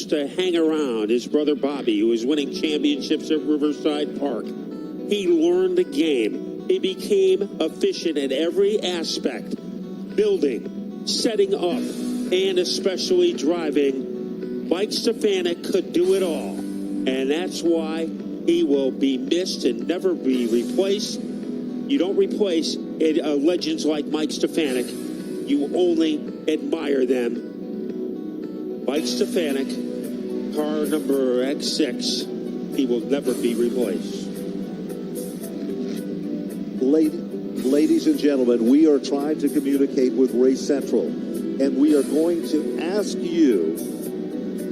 just to hang around his brother Bobby, who was winning championships at Riverside Park. He learned the game. He became efficient at every aspect, building, setting up, and especially driving. Mike Stefanik could do it all, and that's why he will be missed and never be replaced. You don't replace legends like Mike Stefanik. You only admire them. Mike Stefanik, car number X6, he will never be replaced. Ladies and gentlemen, we are trying to communicate with Race Central, and we are going to ask you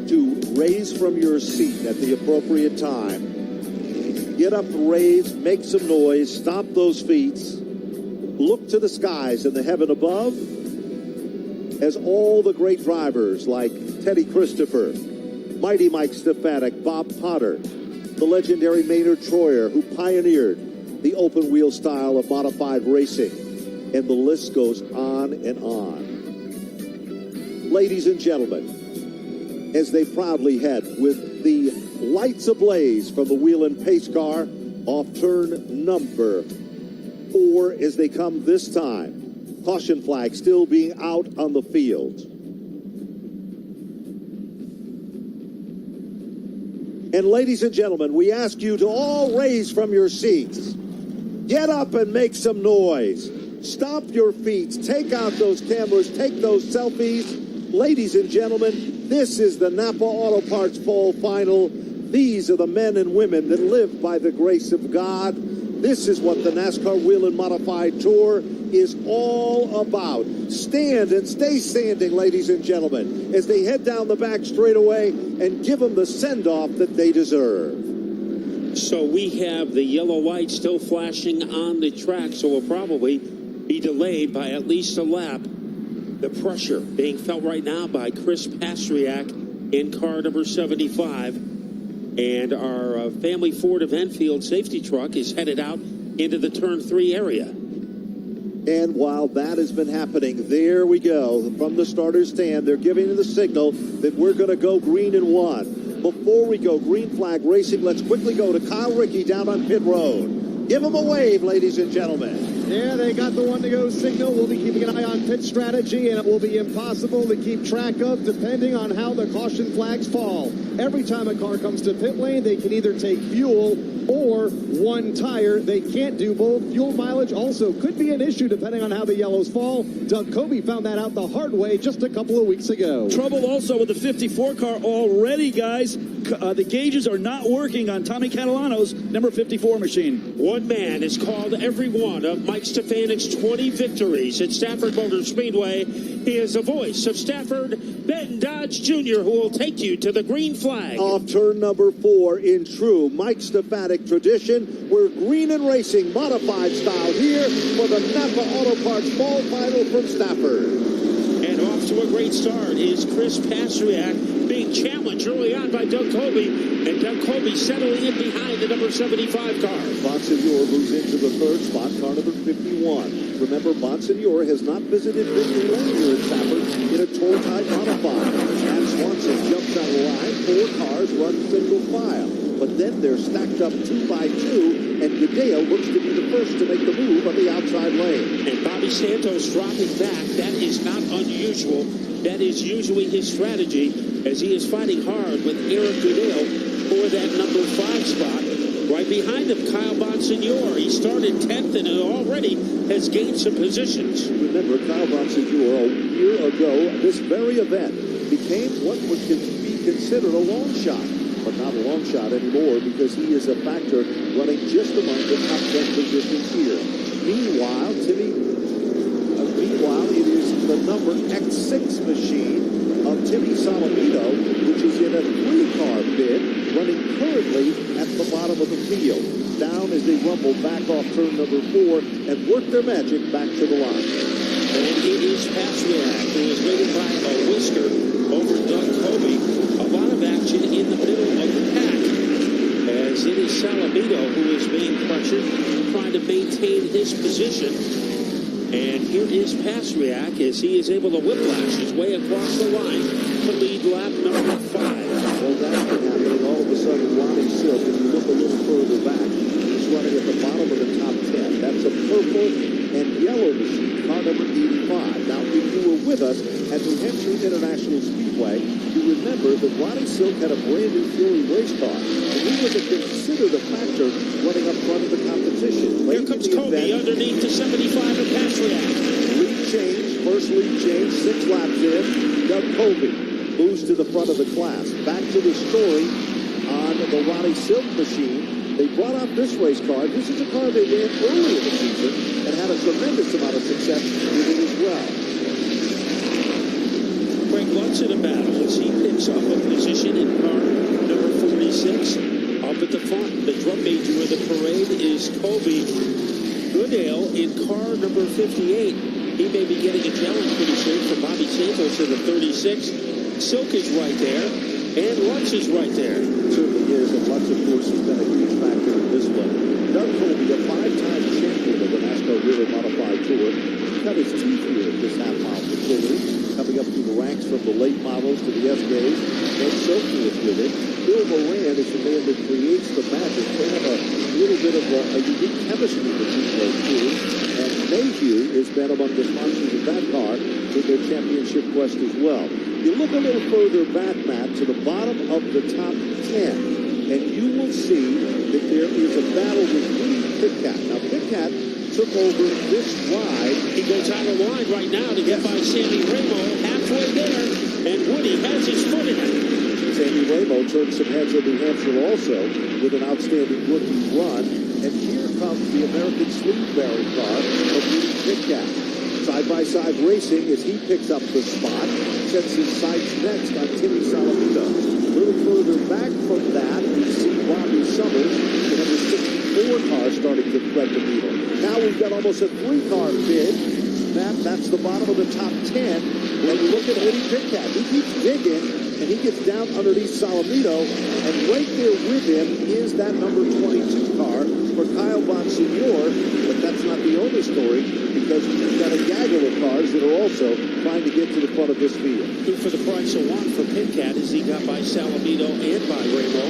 to raise from your seat at the appropriate time. Get up, raise, make some noise, stomp those feet, look to the skies and the heaven above, as all the great drivers like Teddy Christopher, Mighty Mike Stefanik, Bob Potter, the legendary Maynard Troyer, who pioneered the open-wheel style of modified racing, and the list goes on and on. Ladies and gentlemen, as they proudly head with the lights ablaze from the wheel and pace car off turn number 4 as they come this time. Caution flag still being out on the field. And ladies and gentlemen, we ask you to all raise from your seats. Get up and make some noise. Stomp your feet. Take out those cameras. Take those selfies. Ladies and gentlemen, this is the Napa Auto Parts Fall Final. These are the men and women that live by the grace of God. This is what the NASCAR Wheel and Modified Tour is all about. Stand and stay standing, ladies and gentlemen, as they head down the back straightaway and give them the send-off that they deserve. So we have the yellow light still flashing on the track, so we'll probably be delayed by at least a lap. The pressure being felt right now by Chris Pastriak in car number 75. And our family Ford of Enfield safety truck is headed out into the turn 3 area. And while that has been happening, there we go. From the starter's stand, they're giving the signal that we're going to go green and 1. Before we go green flag racing, let's quickly go to Kyle Rickey down on pit road. Give him a wave, ladies and gentlemen. Yeah, they got the one-to-go signal. We'll be keeping an eye on pit strategy, and it will be impossible to keep track of depending on how the caution flags fall. Every time a car comes to pit lane, they can either take fuel or one tire. They can't do both. Fuel mileage also could be an issue depending on how the yellows fall. Doug Coby found that out the hard way just a couple of weeks ago. Trouble also with the 54 car already, guys. The gauges are not working on Tommy Catalano's number 54 machine. One man has called every one of Mike Stefanik's 20 victories at Stafford Speedway. He is the voice of Stafford, Ben Dodge Jr., who will take you to the green flag. Off turn number 4 in true Mike Stefanik tradition. We're green and racing modified style here for the Napa Auto Parts Fall Final from Stafford. And off to a great start is Chris Pastriak, being challenged early on by Doug Coby, and Doug Coby settling in behind the number 75 car. Bonsignor moves into the third spot, car number 51. Remember, Bonsignor has not visited Victory Lane here at Stafford in a tour-type modified. Matt Swanson jumps out of the line. 4 cars run single file. But then they're stacked up 2 by 2, and Goodale looks to be the first to make the move on the outside lane. And Bobby Santos dropping back. That is not unusual. That is usually his strategy, as he is fighting hard with Eric Goodale for that number 5 spot. Right behind him, Kyle Bonsignor. He started 10th and already has gained some positions. Remember, Kyle Bonsignor, a year ago, this very event became what would be considered a long shot. But not a long shot anymore, because he is a factor running just among the top 10 positions here. Meanwhile, it is the number X6 machine of Timmy Salamito, which is in a 3-car bid, running currently at the bottom of the field. Down as they rumble back off turn number 4 and work their magic back to the line. And it is Pastriak, who is leading by a whisker over Doug Coby. A lot of action in the middle of the pack, as it is Salamito who is being pressured, trying to maintain his position. And here is Pastriak as he is able to whiplash his way across the line to lead lap number 5. remember that Ronnie Silk had a brand new Fury race car, and he wasn't considered a factor running up front of the competition. Here comes Kobe underneath the 75 of Patriot. Lead change, first lead change, 6 laps in. Doug Kobe moves to the front of the class. Back to the story on the Ronnie Silk machine. They brought out this race car. This is a car they ran early in the season and had a tremendous amount of success with it as well. Craig Lutz in a battle as he picks up a position in car number 46. Up at the front, the drum major of the parade is Kobe Goodale in car number 58. He may be getting a challenge pretty soon from Bobby Santos in the 36. Silk is right there, and Lutz is right there. Certainly is, and Lutz, of course, has been a huge factor in this one. Doug Kobe, a 5-time champion of the NASCAR Rear Modified Tour, cut his teeth here at this half-mile facility, coming up through the ranks from the late models to the SKs, and so forth with it. Bill Moran is the man that creates the magic. They have a little bit of a unique chemistry between those two, and Mayhew has been among the sponsors of that car in their championship quest as well. You look a little further back, Matt, to the bottom of the top 10, and you will see that there is a battle with Woody Pitcat. Now, Pitcat took over this ride. He goes out of line right now to get by Sammy Ramo, halfway there, and Woody has his foot in it. Sammy Ramo turned some heads in New Hampshire also with an outstanding rookie run. And here comes the American sleeve-bearing car of Woody Pitcat. Side-by-side racing as he picks up the spot, sets his sights next on Timmy Salamito. A little further back from that, we see Bobby Summers, the number 64 car, starting to thread the needle. Now we've got almost a 3-car bid. That's the bottom of the top 10. And you look at Woody Pitcat. He keeps digging, and he gets down underneath Salamito, and right there with him is that number 22 car for Kyle Bonsignor. But that's not the only story, because we've got a gaggle of cars that are also trying to get to the front of this field. Two for the price of one for Pitcat as he got by Salamito and by Ramo.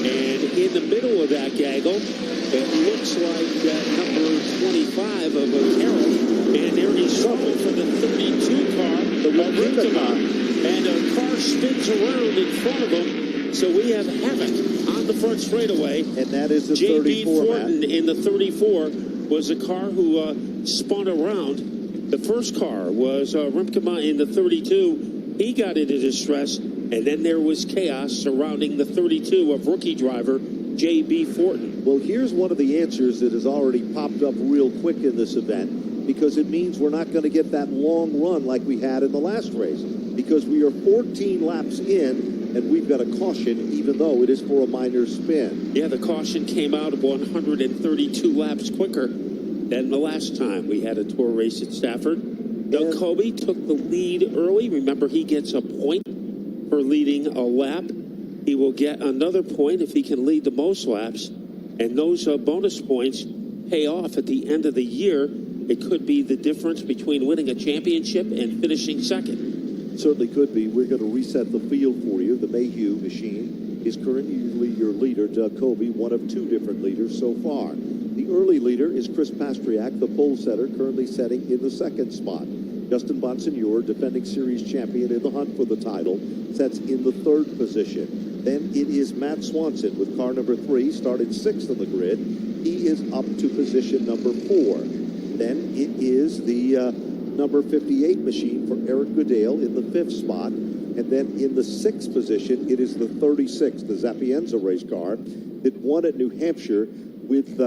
And in the middle of that gaggle, it looks like number 25 of Carroll. And there he's struggling for the 32 car, the Rinkema. And a car spins around in front of him. So we have havoc on the front straightaway. And that is the J.B. 34, Thornton Matt. in the 34 was a car who spun around. The first car was Rinkema in the 32. He got into distress. And then there was chaos surrounding the 32 of rookie driver J.B. Thornton. Well, here's one of the answers that has already popped up real quick in this event, because it means we're not going to get that long run like we had in the last race, because we are 14 laps in, and we've got a caution, even though it is for a minor spin. Yeah, the caution came out 132 laps quicker than the last time we had a tour race at Stafford. Doug Kobe took the lead early. Remember, he gets a point for leading a lap. He will get another point if he can lead the most laps, and those bonus points pay off at the end of the year. It could be the difference between winning a championship and finishing second. Certainly could be. We're going to reset the field for you. The Mayhew machine is currently your leader, Doug Kobe, one of 2 different leaders so far. The early leader is Chris Pastriak, the pole setter, currently setting in the 2nd spot. Justin Bonsignor, defending series champion in the hunt for the title, sets in the 3rd position. Then it is Matt Swanson with car number 3, started 6th on the grid. He is up to position number 4. Then it is the number 58 machine for Eric Goodale in the 5th spot. And then in the 6th position, it is the 36, the Zapienza race car that won at New Hampshire with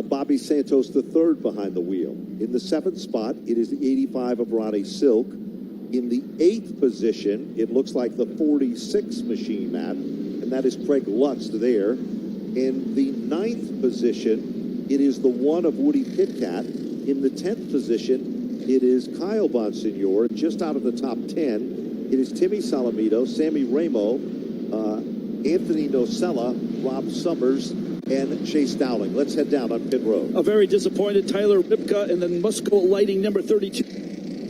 Bobby Santos III behind the wheel. In the 7th spot, it is the 85 of Ronnie Silk. In the 8th position, it looks like the 46 machine, Matt, and that is Craig Lutz there. In the 9th position, it is the 1 of Woody Pitcat. In the 10th position, it is Kyle Bonsignor. Just out of the top 10, it is Timmy Salamito, Sammy Ramo, Anthony Nocella, Rob Summers, and Chase Dowling. Let's head down on pit road. A very disappointed Tyler Ripka, and then Musco Lighting number 32.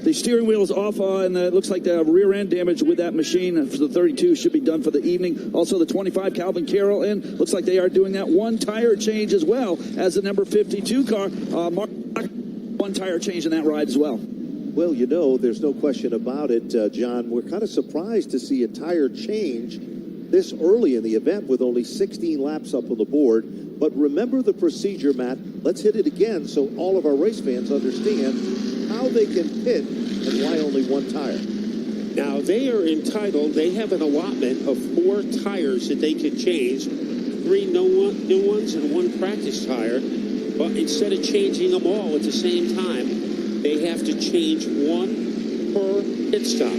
The steering wheel is off, and it looks like the rear end damage with that machine for the 32 should be done for the evening. Also, the 25 Calvin Carroll in. Looks like they are doing that 1 tire change as well as the number 52 car. Mark, 1 tire change in that ride as well. Well, you know, there's no question about it, John. We're kind of surprised to see a tire change this early in the event with only 16 laps up on the board. But remember the procedure, Matt. Let's hit it again so all of our race fans understand how they can pit and why only one tire. Now, they are entitled, they have an allotment of 4 tires that they can change, 3 new ones and 1 practice tire. But instead of changing them all at the same time, they have to change 1 per pit stop.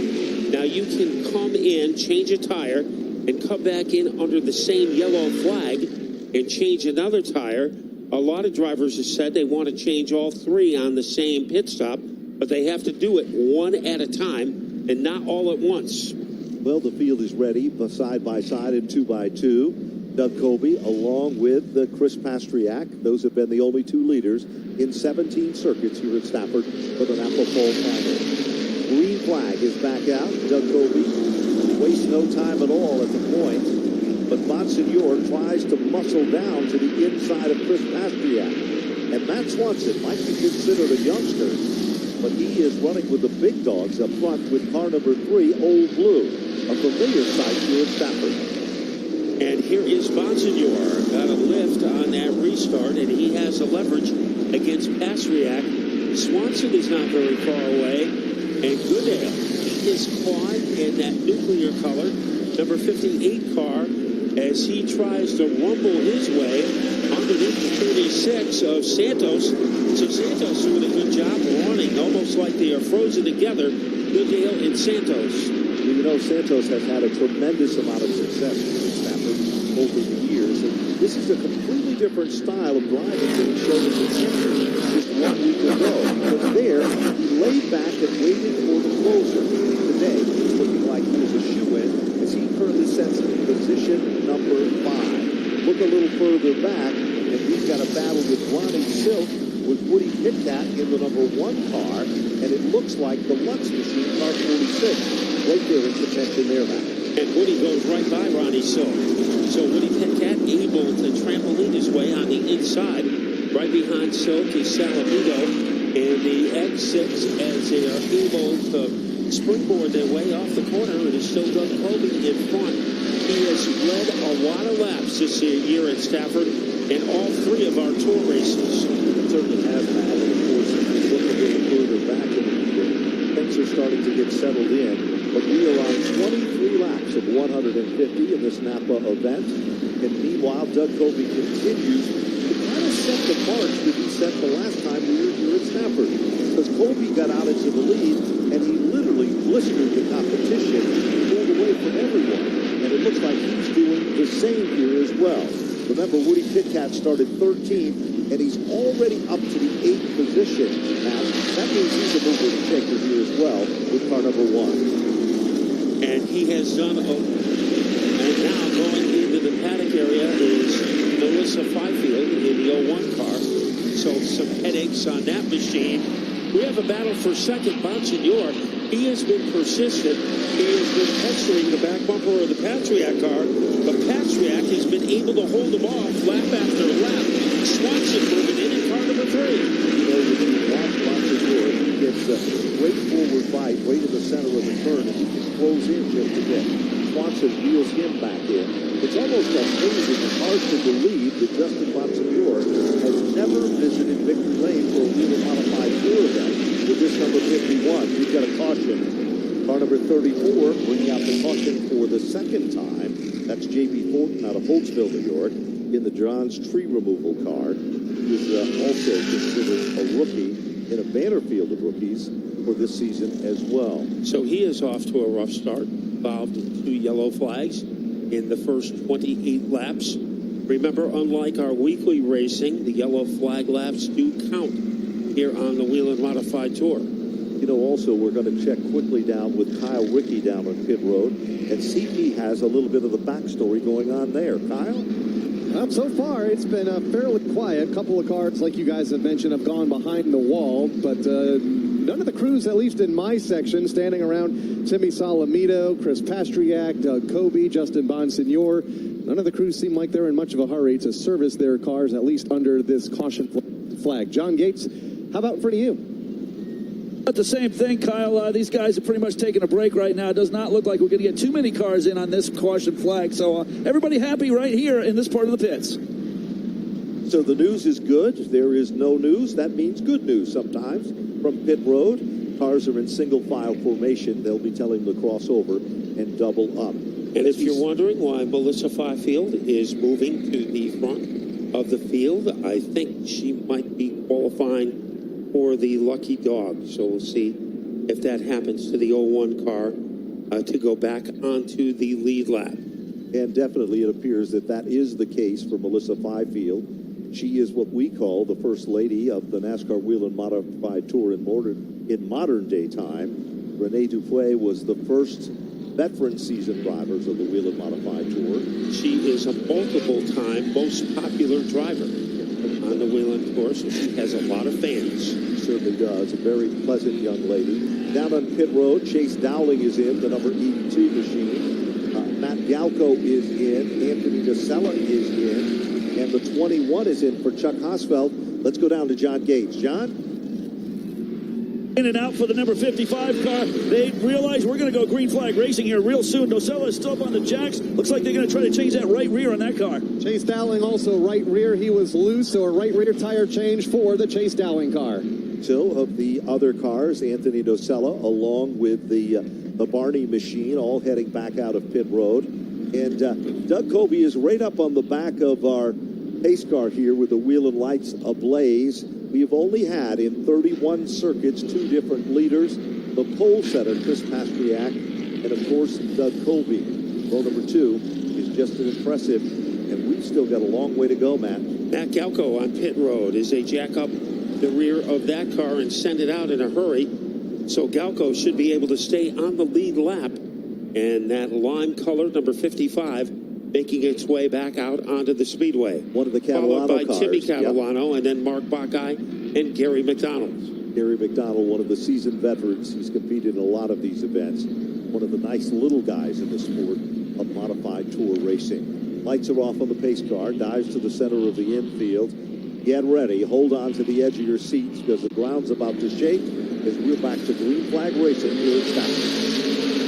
Now, you can come in, change a tire, and come back in under the same yellow flag and change another tire. A lot of drivers have said they want to change all 3 on the same pit stop, but they have to do it 1 at a time and not all at once. Well, the field is ready, side by side and 2 by 2. Doug Colby along with Chris Pastriak. Those have been the only 2 leaders in 17 circuits here at Stafford for the Napa Fall Final. Green flag is back out. Doug Colby wastes no time at all at the point, but Bonsignor tries to muscle down to the inside of Chris Pastriak. And Matt Swanson might be considered a youngster, but he is running with the big dogs up front with car number 3, Old Blue, a familiar sight here at Stafford. And here is Bonsignor, got a lift on that restart, and he has a leverage against Pastriak. Swanson is not very far away, and Goodale, he is caught in that nuclear color, number 58 car, as he tries to rumble his way underneath the 36 of Santos. So Santos doing a good job running, almost like they are frozen together, Goodale and Santos. You know, Santos has had a tremendous amount of success in Stafford over the years, and this is a completely different style of driving that he showed us in Sanford just 1 week ago. But there, he laid back and waited for the closer. Today, he's looking like he was a shoe-in as he currently sets position number 5. Look a little further back, and he's got a battle with Ronnie Silk with Woody Pitcat in the number 1 car, and it looks like the Lutz machine, car 46. Right there in contention there, Matt. And Woody goes right by Ronnie Silk. So Woody Pitcat able to trampoline his way on the inside. Right behind Silk is Salamito. And the X6 as they are able to springboard their way off the corner. It is still Doug Colby in front. He has led a lot of laps this year at Stafford in all 3 of our tour races. It certainly has, Matt. And of course, if you look a little further back in the field, things are starting to get settled in. But we are on 23 laps of 150 in this Napa event. And meanwhile, Doug Colby continues to kind of set the march that he set the last time we were here at Stafford. Because Colby got out into the lead, and he literally blistered the competition, pulled away from everyone. And it looks like he's doing the same here as well. Remember, Woody Pitcat started 13, and he's already up to the 8th position. Now, that means he's a mover and shaker here as well with car number 1. And he has done, and now going into the paddock area is Melissa Fifield in the 01 car. So some headaches on that machine. We have a battle for second. Bonsignor, he has been persistent. He has been pestering the back bumper of the Pastriak car. But Pastriak has been able to hold him off lap after lap. Swanson moving in car number 3. You know, when you watch Bonsignor, he gets a great forward bite right in the center of the turn, and he can close in just a bit. Swanson wheels him back in. It's almost amazing and hard to believe that Justin Bonsignor has never visited Victory Lane for a wheel modified tour event with this number 51. We've got a caution. Car number 34 bringing out the caution for the second time. That's J.B. Thornton out of Holtzville, New York, in the John's tree removal car. He is also considered a rookie in a banner field of rookies for this season as well. So he is off to a rough start, involved in 2 yellow flags in the first 28 laps. Remember, unlike our weekly racing, the yellow flag laps do count here on the Wheel and Modified Tour. You know, also, we're going to check quickly down with Kyle Rickey down on pit road and see if he has a little bit of the backstory going on there. Kyle? So far, it's been fairly quiet. A couple of cars, like you guys have mentioned, have gone behind the wall, but none of the crews, at least in my section, standing around Timmy Salamito, Chris Pastriak, Doug Colby, Justin Bonsignor. None of the crews seem like they're in much of a hurry to service their cars, at least under this caution flag. John Gates, how about in front of you? But the same thing, Kyle. These guys are pretty much taking a break right now. It does not look like we're going to get too many cars in on this caution flag. So everybody happy right here in this part of the pits. So the news is good. There is no news. That means good news sometimes from pit road. Cars are in single file formation. They'll be telling them to cross over and double up. And if you're wondering why Melissa Fifield is moving to the front of the field, I think she might be qualifying for the lucky dog. So we'll see if that happens to the 01 car to go back onto the lead lap. And definitely it appears that that is the case for Melissa Fifield. She is what we call the first lady of the NASCAR Wheel and Modified Tour in modern day time. Renee Dupuy was the first veteran season drivers of the Wheel and Modified Tour. She is a multiple-time most popular driver on the Wheel and Tour, so she has a lot of fans. She certainly does. A very pleasant young lady. Down on pit road, Chase Dowling is in, the number 82 machine. Matt Galco is in. Anthony DeSella is in. And the 21 is in for Chuck Hosfeld. Let's go down to John Gates. John? In and out for the number 55 car. They realize we're going to go green flag racing here real soon. Nosella is still up on the jacks. Looks like they're going to try to change that right rear on that car. Chase Dowling also right rear. He was loose, so a right rear tire change for the Chase Dowling car. So of the other cars, Anthony Nosella along with the Barney machine all heading back out of pit road. And Doug Colby is right up on the back of our pace car here with the wheel and lights ablaze. We have only had in 31 circuits 2 different leaders, the pole setter Chris Pastriak and of course Doug Colby. Row number 2 is just as impressive, and we've still got a long way to go, Matt. Matt Galco on pit road as they jack up the rear of that car and send it out in a hurry. So Galco should be able to stay on the lead lap. And that lime color, number 55, making its way back out onto the speedway. One of the Catalano followed by cars. Timmy Catalano, and then Mark Buckeye and Gary McDonald. Gary McDonald, one of the seasoned veterans. He's competed in a lot of these events. One of the nice little guys in the sport of modified tour racing. Lights are off on the pace car. Dives to the center of the infield. Get ready. Hold on to the edge of your seats because the ground's about to shake as we're back to green flag racing here at Stafford.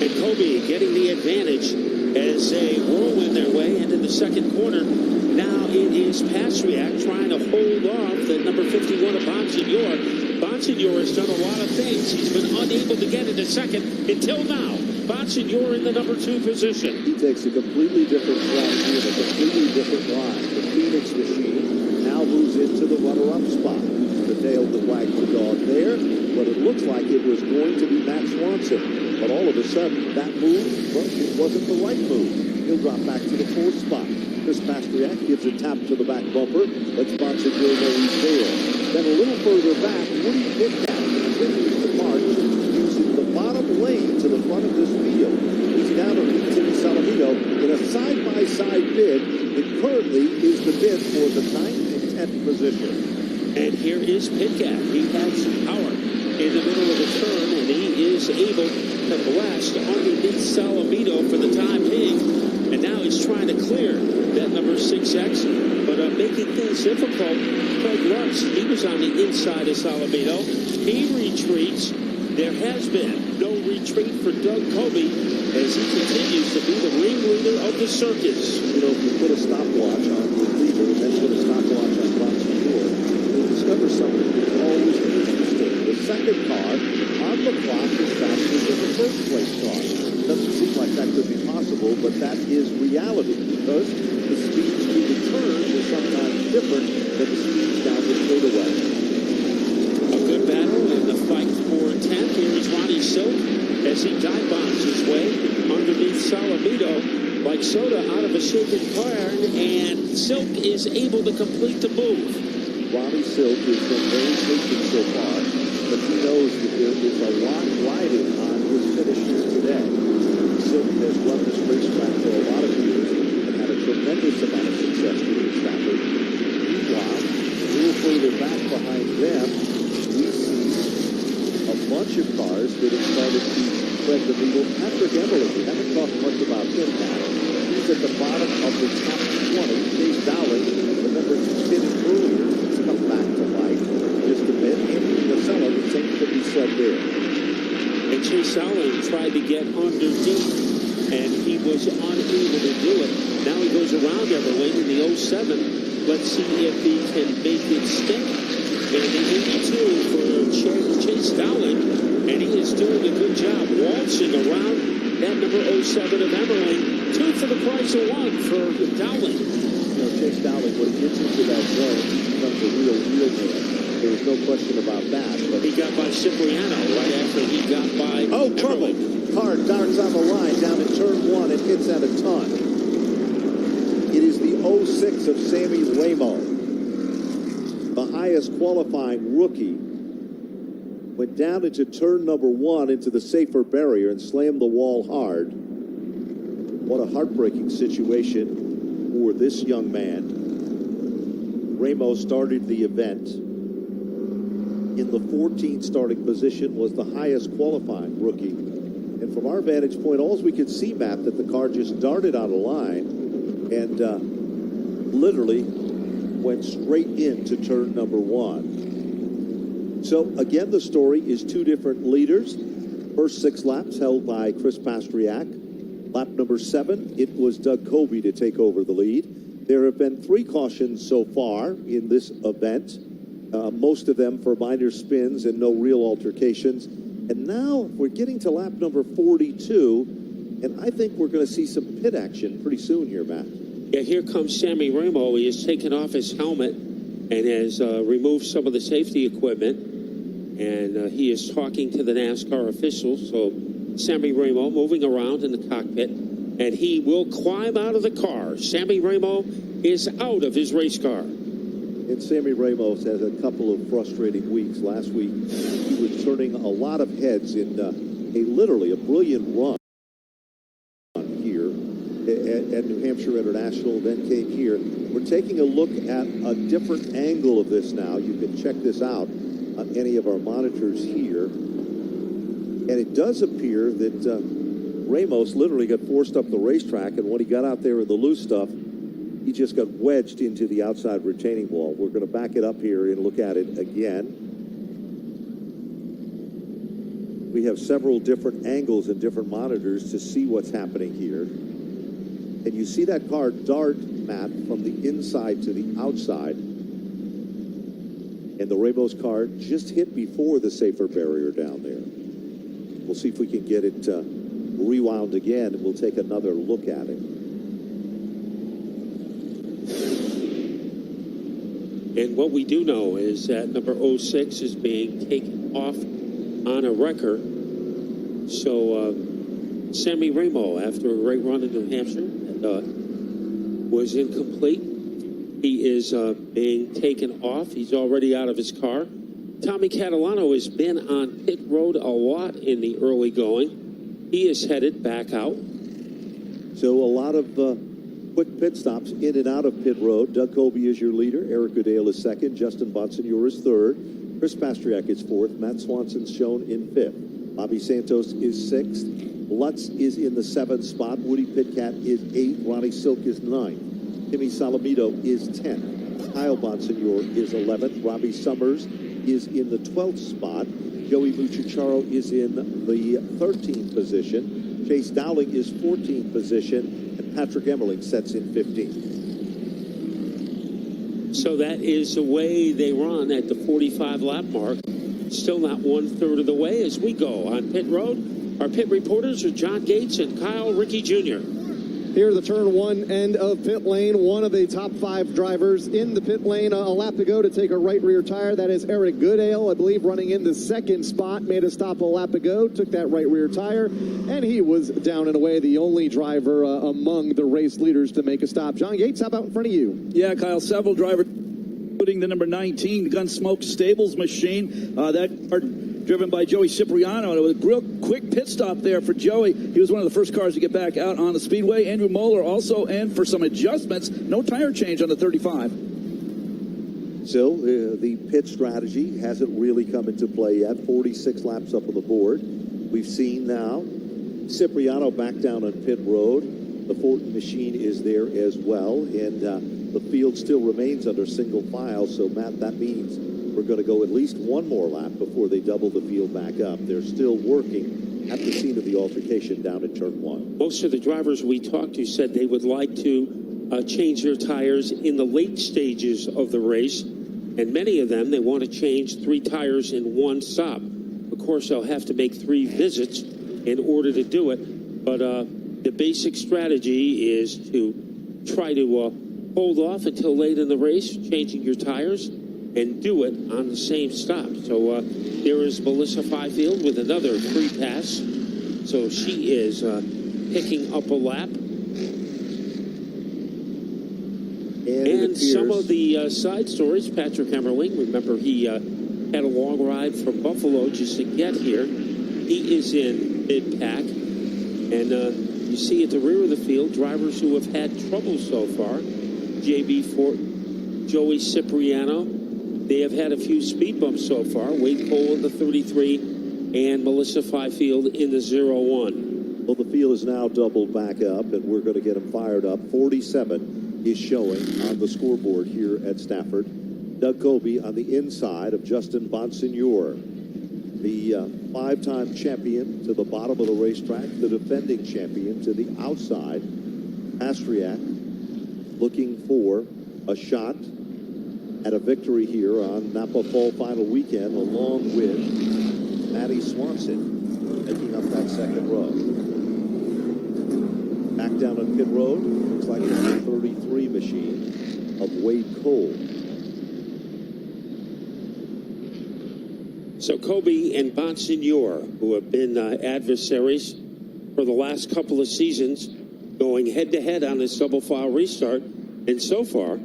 And Kobe getting the advantage as they whirlwind their way into the second quarter. Now it is Pastriak trying to hold off the number 51 of Bonsignor. Bonsignor has done a lot of things. He's been unable to get into second until now. Bonsignor in the number 2 position. He takes a completely different strategy and a completely different line. The Phoenix machine now moves into the runner-up spot. The tail to wag the dog there, but it looks like it was going to be Matt Swanson. But all of a sudden, that move, well, it wasn't the right move. He'll drop back to the 4th spot. Chris Pastriak gives a tap to the back bumper. Let's Bonsignor know he's there. Then a little further back, Woody Pitcock continues to march using the bottom lane to the front of this field. He's down to Timmy Salamito in a side-by-side bid that currently is the bid for the 9th and 10th position. And here is Pitcock. He has power in the middle of the turn, and he is able to blast underneath Salamito for the time being. And now he's trying to clear that number 6X, but making things difficult. Craig Russ, he was on the inside of Salamito. He retreats. There has been no retreat for Doug Colby as he continues to be the ringleader of the circus. You know, if you put a stopwatch on the leader and then put a stopwatch on Bonsignor, you'll discover something that's always interesting. The second car on the clock is faster than the first place car. It doesn't seem like that could be possible, but that is reality because the speeds through the turns are sometimes different than the speeds down the straightaway. A good battle in the fight for 10th. Here is Ronnie Silk as he dive bombs his way underneath Salamito like soda out of a shaken car, and Silk is able to complete the move. Ronnie Silk has been very patient so far, but he knows that there is a lot riding on his finish here today. Silk has run this racetrack for a lot of years and had a tremendous amount of success here at Stafford. Meanwhile, a little further back behind them, we see a bunch of cars that have started to thread the needle. Patrick Emmerling, we haven't talked much about him now. He's at the bottom of the top 20. Chase Dowling, remember he spinning earlier, he's come back to life just a bit. Anthony DeSella, the same could be said there. And Chase Dowling tried to get underneath, and he was unable to do it. Now he goes around Everlane in the 07. Let's see if he can make it stick. And the 82 for Chase Dowling, and he is doing a good job waltzing around that number 07 of Everlane. 2 for the price of 1 for Dowling. You know, Chase Dowling, when he gets into that zone, he becomes a real man. There's no question about that. But he got by Cipriano right after he got by trouble. Everlane. Car darts on the line down in turn 1 and hits at a ton. It is the 06 of Sammy Ramo, the highest qualifying rookie. Went down into turn number 1 into the safer barrier and slammed the wall hard. What a heartbreaking situation for this young man. Ramo started the event in the 14th starting position, was the highest qualifying rookie. And from our vantage point, all we could see, Matt, that the car just darted out of line and literally went straight into turn number 1. So again, the story is 2 different leaders. First 6 laps held by Chris Pastriak. Lap number 7, it was Doug Coby to take over the lead. There have been 3 cautions so far in this event. Most of them for minor spins and no real altercations. And now we're getting to lap number 42, and I think we're going to see some pit action pretty soon here, Matt. Yeah, here comes Sammy Ramo. He has taken off his helmet and has removed some of the safety equipment, and he is talking to the NASCAR officials. So Sammy Ramo moving around in the cockpit, and he will climb out of the car. Sammy Ramo is out of his race car. And Sammy Ramos has a couple of frustrating weeks. Last week, he was turning a lot of heads in literally a brilliant run here at New Hampshire International, then came here. We're taking a look at a different angle of this now. You can check this out on any of our monitors here. And it does appear that Ramos literally got forced up the racetrack, and when he got out there in the loose stuff, he just got wedged into the outside retaining wall. We're going to back it up here and look at it again. We have several different angles and different monitors to see what's happening here. And you see that car dart, Matt, from the inside to the outside. And the Ramos car just hit before the safer barrier down there. We'll see if we can get it rewound again, and we'll take another look at it. And what we do know is that number 06 is being taken off on a wrecker. So Sammy Ramo, after a great run in New Hampshire, was incomplete. He is being taken off. He's already out of his car. Tommy Catalano has been on pit road a lot in the early going. He is headed back out. So a lot of quick pit stops in and out of pit road. Doug Coby is your leader. Eric Goodale is second. Justin Bunsen, is third. Chris Pastriak is fourth. Matt Swanson's shown in fifth. Bobby Santos is sixth. Lutz is in the 7th spot. Woody Pitkat is 8th. Ronnie Silk is 9th. Timmy Salamito is 10th. Kyle Bonsignor is 11th. Robbie Summers is in the 12th spot. Joey Mucciacciaro is in the 13th position. Chase Dowling is 14th position. Patrick Emmerling sets in 15th. So that is the way they run at the 45 lap mark. Still not 1/3 of the way as we go on pit road. Our pit reporters are John Gates and Kyle Rickey Jr. Here, the turn 1 end of pit lane. One of the top 5 drivers in the pit lane. A lap to go to take a right rear tire. That is Eric Goodale, I believe, running in the 2nd spot. Made a stop a lap ago. Took that right rear tire. And he was down and away, the only driver among the race leaders to make a stop. John Gates, how about in front of you? Yeah, Kyle, several drivers, including the number 19 Gunsmoke Stables machine. That car driven by Joey Cipriano. And it was a real quick pit stop there for Joey. He was one of the first cars to get back out on the speedway. Andrew Moeller also, and for some adjustments, no tire change on the 35. So the pit strategy hasn't really come into play yet. 46 laps up on the board. We've seen now Cipriano back down on pit road. The Fortin machine is there as well. And the field still remains under single file. So, Matt, that means We're going to go at least one more lap before they double the field back up. They're still working at the scene of the altercation down in turn 1. Most of the drivers we talked to said they would like to change their tires in the late stages of the race, and many of them, they want to change 3 tires in one stop. Of course, they'll have to make 3 visits in order to do it, but the basic strategy is to try to hold off until late in the race, changing your tires, and do it on the same stop. So there is Melissa Fifield with another free pass. So she is picking up a lap. And some of the side stories, Patrick Emmerling, remember he had a long ride from Buffalo just to get here. He is in mid-pack. And you see at the rear of the field, drivers who have had trouble so far. JB Fort, Joey Cipriano. They have had a few speed bumps so far. Wade Cole in the 33 and Melissa Fifield in the 01. Well, the field is now doubled back up, and we're going to get them fired up. 47 is showing on the scoreboard here at Stafford. Doug Colby on the inside of Justin Bonsignor, the 5-time champion to the bottom of the racetrack, the defending champion to the outside. Astriak looking for a shot at a victory here on Napa Fall Final Weekend, along with Maddie Swanson making up that second row. Back down on pit road, looks like it's the 33 machine of Wade Cole. So Kobe and Bonsignor, who have been adversaries for the last couple of seasons, going head-to-head on this double-file restart, and so far,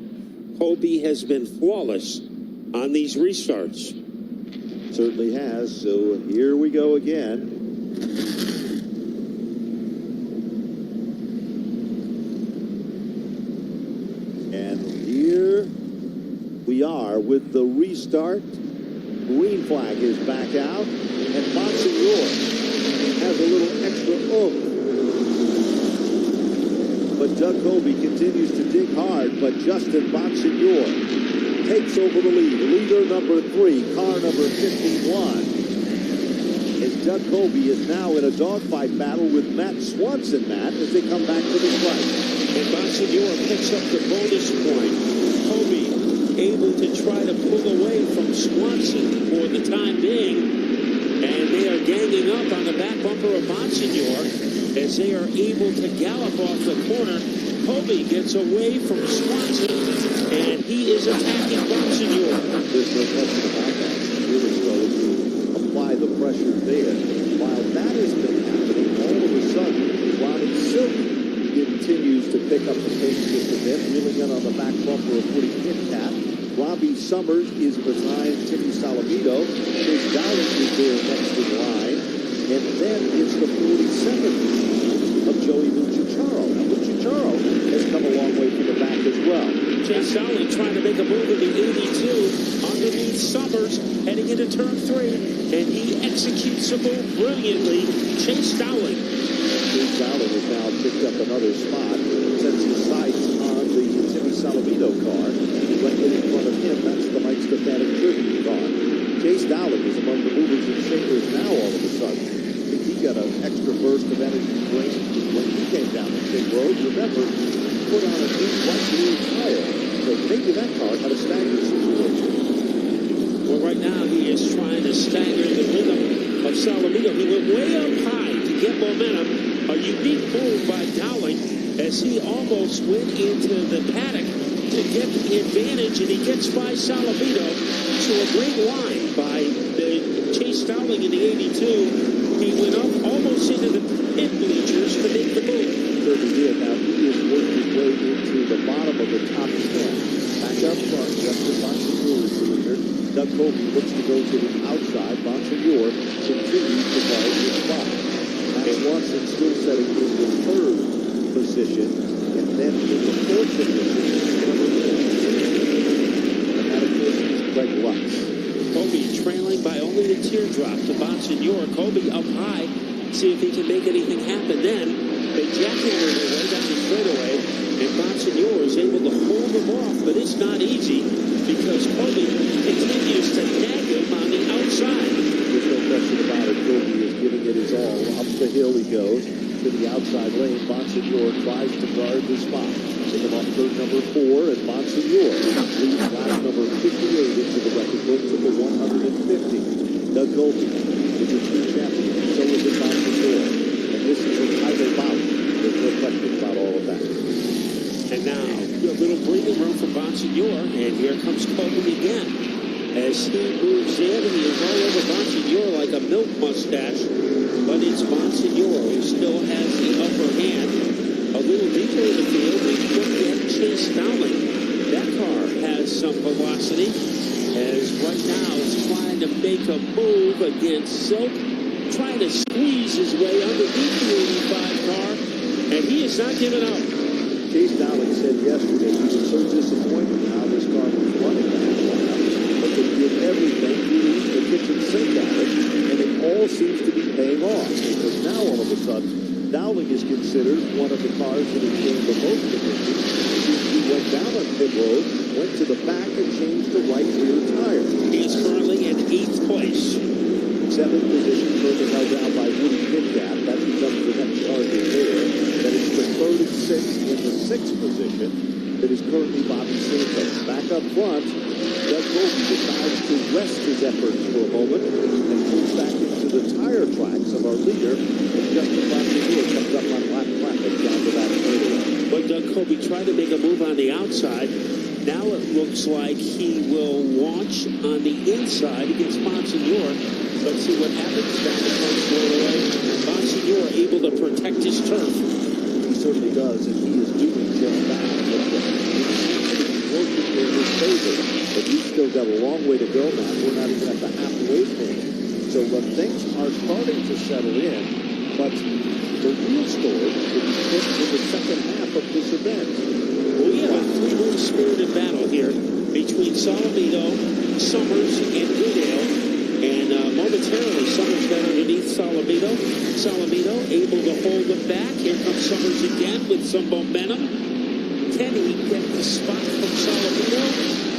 Kobe has been flawless on these restarts. Certainly has. So here we go again. And here we are with the restart. Green flag is back out, and Bonsignor has a little extra oomph. But Doug Colby continues to dig hard, but Justin Bonsignor takes over the lead. Leader number 3, car number 51. And Doug Colby is now in a dogfight battle with Matt Swanson, Matt, as they come back to the front. And Bonsignor picks up the bonus point. Colby able to try to pull away from Swanson for the time being. And they are ganging up on the back bumper of Bonsignor as they are able to gallop off the corner. Colby gets away from Swanson, and he is attacking Bonsignor. There's no question about that. He really started to apply the pressure there. While that has been happening, all of a sudden, Ronnie Silk continues to pick up the pace just a bit, wheeling in on the back bumper of Woody Pitcat. Robbie Summers is behind Timmy Salamito. Chase Dowling is there next in line. And then it's the 47 of Joey Luccicharo. Now, Luccicharo has come a long way from the back as well. Chase Dowling trying to make a move in the 82 underneath Summers, heading into turn 3, and he executes the move brilliantly. Chase Dowling. Chase Dowling has now picked up another spot, sets his sights on the Timmy Salamito car. Right in front of him, that's the Mike Stefanik tribute car. Chase Dowling is among the movers and shakers now all of a sudden. I think he got an extra burst of energy drink when he came down the pit road. Remember, he put on a new white blue tire, so maybe that car had a stagger situation. Well, right now he is trying to stagger the rhythm of Salamito. He went way up high to get momentum. A unique move by Dowling as he almost went into the paddock to get the advantage, and he gets by Salamito. So a great line by the Chase Dowling in the 82. He went up almost into the pit bleachers to make the move. Certainly did. Now he has worked his way into the bottom of the top 10. Back up front, Justin Bonsignor is the leader. Doug Colby looks to go to the outside. Bonsignor continues to guard his spot. Matt Swanson still setting in the 3rd position, and then in the 4th position, and that of course is Greg Lutz. Colby trailing by only a teardrop to Bonsignor. Colby up high, see if he can make anything happen. Then they jackhammer their way down the straightaway, and Bonsignor is able to hold them off, but it's not easy because Colby continues to to nag him on the outside. There's no question about it. Kobe is giving it his all. Up the hill he goes to the outside lane. Monsignor tries to guard the spot. Pick him off turn number 4, and Monsignor leads lap number 58 into the record book to the 150. Doug Colby is your team champion. So is it Monsignor. And this is a title bout. There's no question about all of that. And now, a little breathing room for Bonsignor, and here comes Colby again. As he moves in, he is all over Bonsignor like a milk mustache, but it's Bonsignor who still has the upper hand. A little deeper in the field, we look at Chase Dowling. That car has some velocity, as right now it's trying to make a move against Silk, trying to squeeze his way underneath the 85 car, and he is not giving up. Chase Dowling said yesterday he was so disappointed in how this car was running last lap, but they did everything to the kitchen sink at it, and it all seems to be paying off, because now all of a sudden, Dowling is considered one of the cars that has gained the most position. He went down on pit road, went to the back, and changed the right rear tire. He is currently in 8th place. 7th position currently held down by Woody Pitcat. That becomes the next target there. That is the 36th in the 6th position. That is currently Bobby Santos. Back up front, Doug Colby decides to rest his efforts for a moment and moves back into the tire tracks of our leader. And Justin Bonsignor comes up on lap traffic down to that straightaway. But Doug Colby tried to make a move on the outside. Now it looks like he will launch on the inside against Bonsignor. Let's see what happens down the front straightaway. Bonsignor able to protect his turf. He certainly does, and he is doing just that. Working in his favor, but he's still got a long way to go now. We're not even at the halfway point. So things are starting to settle in, but the real story will be put in the second half of this event. Well, we have a three-way spirited battle here between Salamito, Summers, and Goodale. And momentarily, Summers got underneath Salamito. Salamito able to hold him back. Here comes Summers again with some momentum. Can he get the spot from Salamito?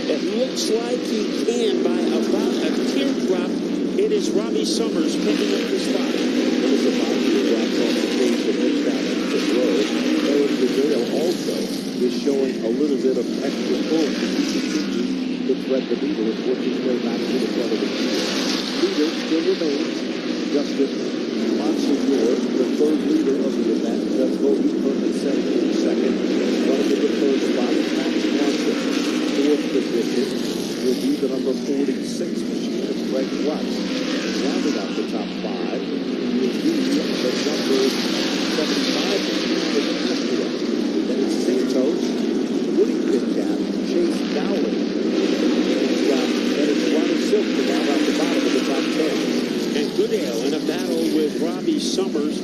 It looks like he can by about a teardrop. It is Robbie Summers picking up the spot. There's a positive drop off the pace of his down the road. Eric Goodale also is showing a little bit of extra pull to continue to thread the needle and work his way back to the front of the field. Leader still remains Justin Monsignor, the third leader of the event. Doug Colby currently setting in second. Running in the third spot is Max Swanson. Fourth position will be the number 46 machine of Greg Lutz. Rounding out the top 5 will be the number 75 machine of Acura. Then it's Santos, Woody Pitcat, Chase Dowling, and it's Ronnie Silk to round out the bottom of the top 10. And Goodale in a battle with Robbie Summers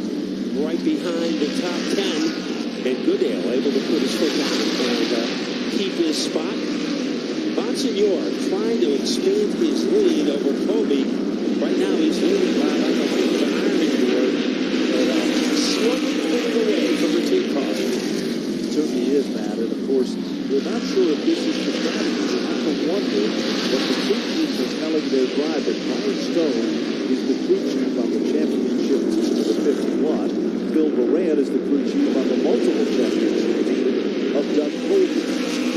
right behind the top 10. And Goodale able to put his foot down and keep his spot. Bonsignor trying to expand his lead over Colby. Right now he's leading by like a foot of an ironing board. But slowly pulling away from the team car. It certainly is, Matt. And of course, we're not sure if this is the strategy. We have to wonder what the crew chief is telling their driver. Brian Stone is the crew chief on the championship team of the 51. Phil Moran is the crew chief on the multiple championship team of Doug Colby.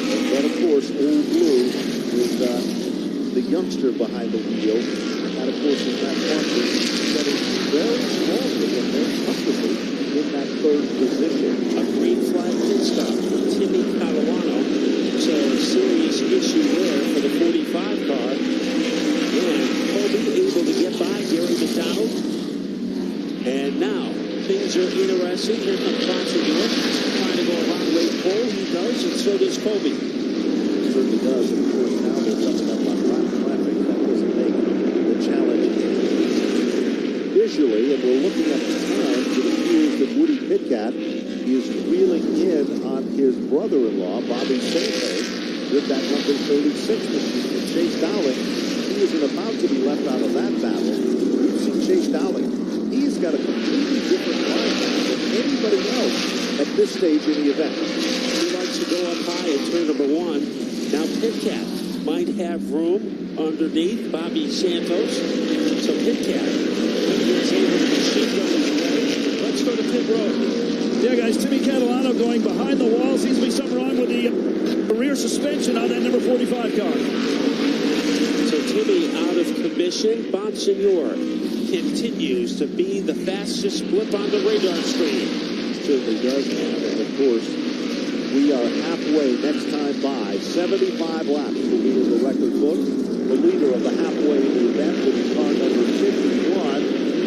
And then, of course, Old Blue is the youngster behind the wheel. And, of course, is Matt Swanson setting very strongly and very comfortably in that third position. A green flag pit stop for Timmy Caruano. So a serious issue there for the 45 car. And Colby able to get by Gary McDonald. And now things are interesting. Here comes Bonsignor trying to go around Ray Cole. He does, and so does Colby. He certainly does. And of course, now they're coming up on rock traffic. That doesn't make the challenge visually. And we're looking at the times. It appears that Woody Pitcat is wheeling in on his brother-in-law, Bobby Santos, with that number 36 machine. And Chase Dowling, he isn't about to be left out of that battle. We've seen Chase Dowling. He's got a completely different line than anybody else at this stage in the event. He likes to go up high at turn number 1. Now Pitcat might have room underneath Bobby Santos. So Pitcat is able to machine gun his way. Let's go to pit road. Yeah, guys, Timmy Catalano going behind the wall. Seems to be something wrong with the rear suspension on that number 45 car. So Timmy out of commission. Bonsignor continues to be the fastest blip on the radar screen. Certainly does, man. And of course, we are halfway next time by. 75 laps will be in the record book. The leader of the halfway event will be car number 51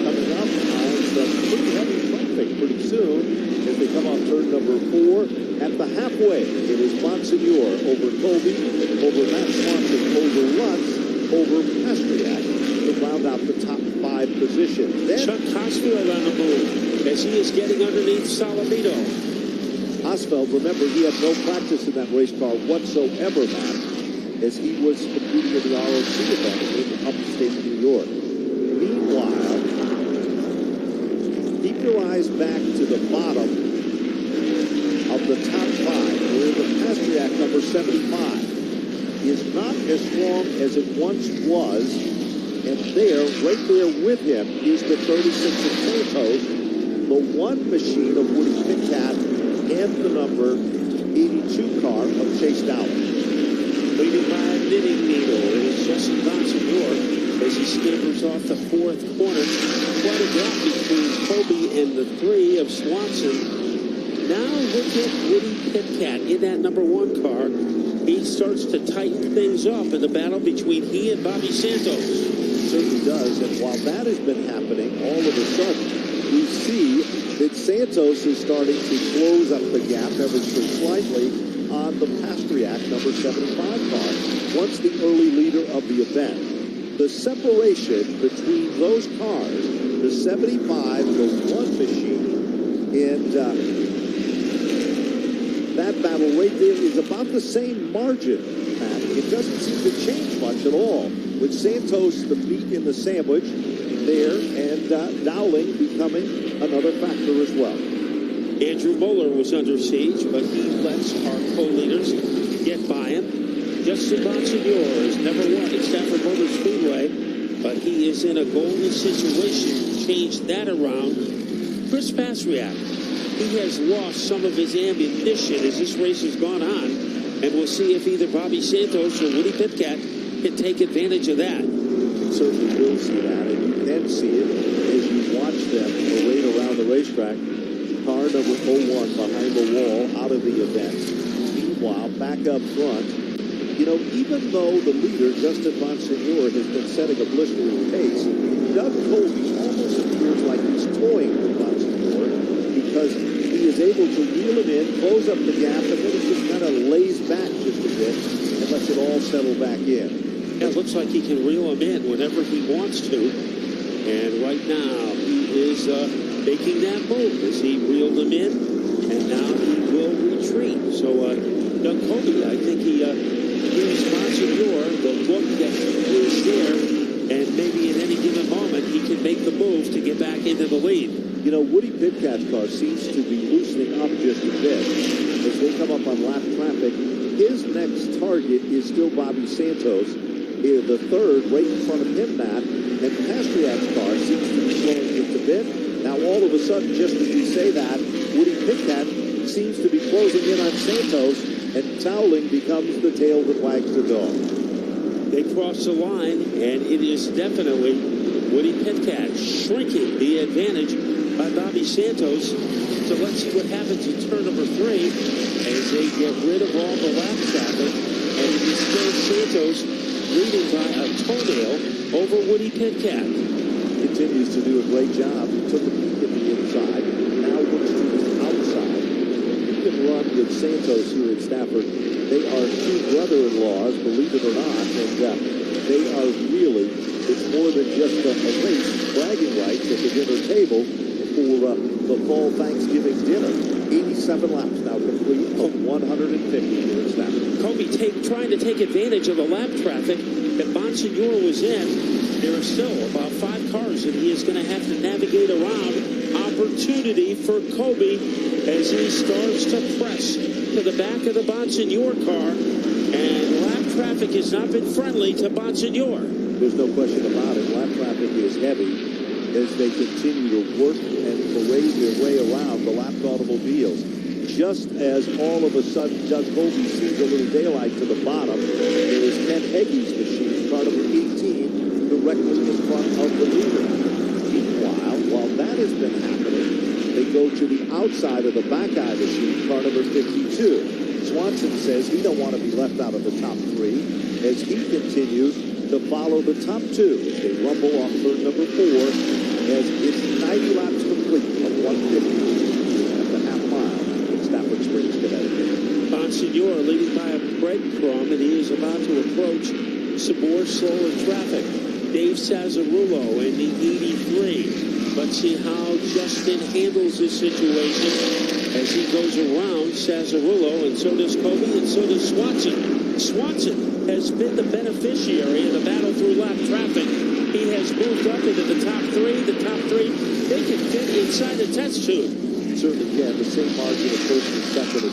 coming up on some pretty heavy traffic pretty soon as they come off turn number 4. At the halfway, it is Bonsignor over Colby, over Matt Swanson, over Lutz, over Pastriak to round out the top 5 position. Then Chuck Cosfield on the move as he is getting underneath Salamito. Osfeld, remember, he had no practice in that race car whatsoever, Matt, as he was competing in the ROC event in upstate New York. Meanwhile, keep your eyes back to the bottom of the top 5, where the Pastriak number 75 is not as strong as it once was, and there, right there with him, is the 36 of Santos, the one machine of Woody Pitcat, and the number 82 car of Chase Dowling. Leading by a knitting needle is Justin Bonsignor as he scampers off the 4th corner. Quite a gap between Colby and the 3 of Swanson. Now look at Woody Pitcat in that number 1 car. He starts to tighten things up in the battle between he and Bobby Santos. Certainly does, and while that has been happening, all of a sudden, we see that Santos is starting to close up the gap ever so slightly on the Pastriak number 75 car, once the early leader of the event. The separation between those cars, the 75, the one machine, and that battle right there is about the same margin, Matt. It doesn't seem to change much at all, with Santos the meat in the sandwich there, and Dowling becoming another factor as well. Andrew Moeller was under siege, but he lets our co-leaders get by him. Justin Bonsignor has never won at Stafford Speedway, but he is in a golden situation to change that around. Chris Pastriak, he has lost some of his ammunition as this race has gone on, and we'll see if either Bobby Santos or Woody Pitcat can take advantage of that. Certainly will see that, and you can see it as you watch them parade around the racetrack. Car number 01 behind the wall, out of the event. Meanwhile, back up front, you know, even though the leader, Justin Bonsignor, has been setting a blistering pace, Doug Colby almost appears like he's toying with Bonsignor because he is able to reel him in, close up the gap, and then he just kind of lays back just a bit and lets it all settle back in. It looks like he can reel him in whenever he wants to. And right now, he is making that move as he reeled him in. And now he will retreat. So, Doug Colby, I think he gives Bonsignor the look that is there. And maybe at any given moment, he can make the move to get back into the lead. You know, Woody Pitcat's car seems to be loosening up just a bit as they come up on lap traffic. His next target is still Bobby Santos, the third right in front of him, Matt, and Pastriak's car seems to be slowing just a bit. Now, all of a sudden, just as we say that, Woody Pitcat seems to be closing in on Santos, and Dowling becomes the tail that wags the dog. They cross the line, and it is definitely Woody Pitcat shrinking the advantage by Bobby Santos. So let's see what happens in turn number 3 as they get rid of all the lap traffic, and it is still Santos leading by a toenail over Woody Pitcat. Continues to do a great job. He took a peek at the inside, now looks to the outside. You can run with Santos here at Stafford. They are two brother-in-laws, believe it or not, and they are really, it's more than just a race, bragging rights at the dinner table for the fall Thanksgiving dinner. 87 laps now complete of 150 here at Stafford. Colby trying to take advantage of the lap traffic that Bonsignor was in. There are still about 5 cars that he is going to have to navigate around. Opportunity for Colby as he starts to press to the back of the Bonsignor car. And lap traffic has not been friendly to Bonsignor. There's no question about it. Lap traffic is heavy as they continue to work and parade their way around the lapped automobiles. Just as all of a sudden Doug Colby sees a little daylight to the bottom, there is Ken Hegge's machine, car number 18, directly in front of the leader. Meanwhile, while that has been happening, they go to the outside of the back eye machine, car number 52. Swanson says he don't want to be left out of the top three as he continues to follow the top two. They rumble off turn number 4 as it's 90 laps complete of 150 at the half mile in Stafford Springs, Connecticut. Bonsignor leading by a breadcrumb, and he is about to approach some more slower traffic. Dave Sazzarulo in the 83. Let's see how Justin handles this situation as he goes around Sazzarulo, and so does Kobe, and so does Swanson. Swanson has been the beneficiary of the battle through lap traffic. He has moved up into the top three. The top three, they can fit inside the test tube. Certainly can. The same margin of first and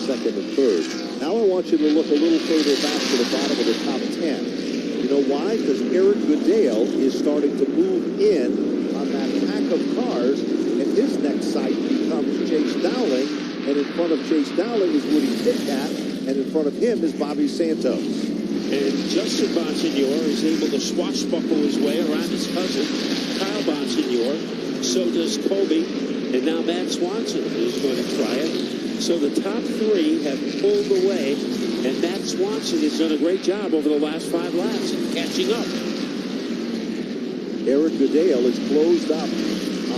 second and third. Now I want you to look a little further back to the bottom of the top 10. You know why? Because Eric Goodale is starting to move in on that pack of cars, and his next sight becomes Chase Dowling, and in front of Chase Dowling is Woody Pitcat, and in front of him is Bobby Santos. And Justin Bonsignor is able to swashbuckle his way around his cousin, Kyle Bonsignor. So does Kobe. And now Matt Swanson is going to try it. So the top three have pulled away, and Matt Swanson has done a great job over the last 5 laps in catching up. Eric Goodale is closed up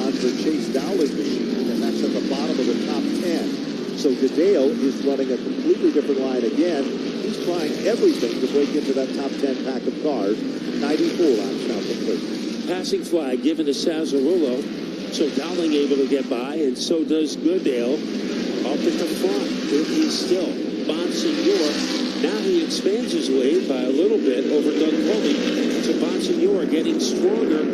on the Chase Dowling machine, and that's at the bottom of the top 10. So Goodale is running a completely different line again. He's trying everything to break into that top 10 pack of cars. 94 laps now complete. Passing flag given to Sazzarulo. So Dowling able to get by, and so does Goodale. Up at the front, there is still Bonsignor. Now he expands his lead by a little bit over Doug Colby. So Bonsignor getting stronger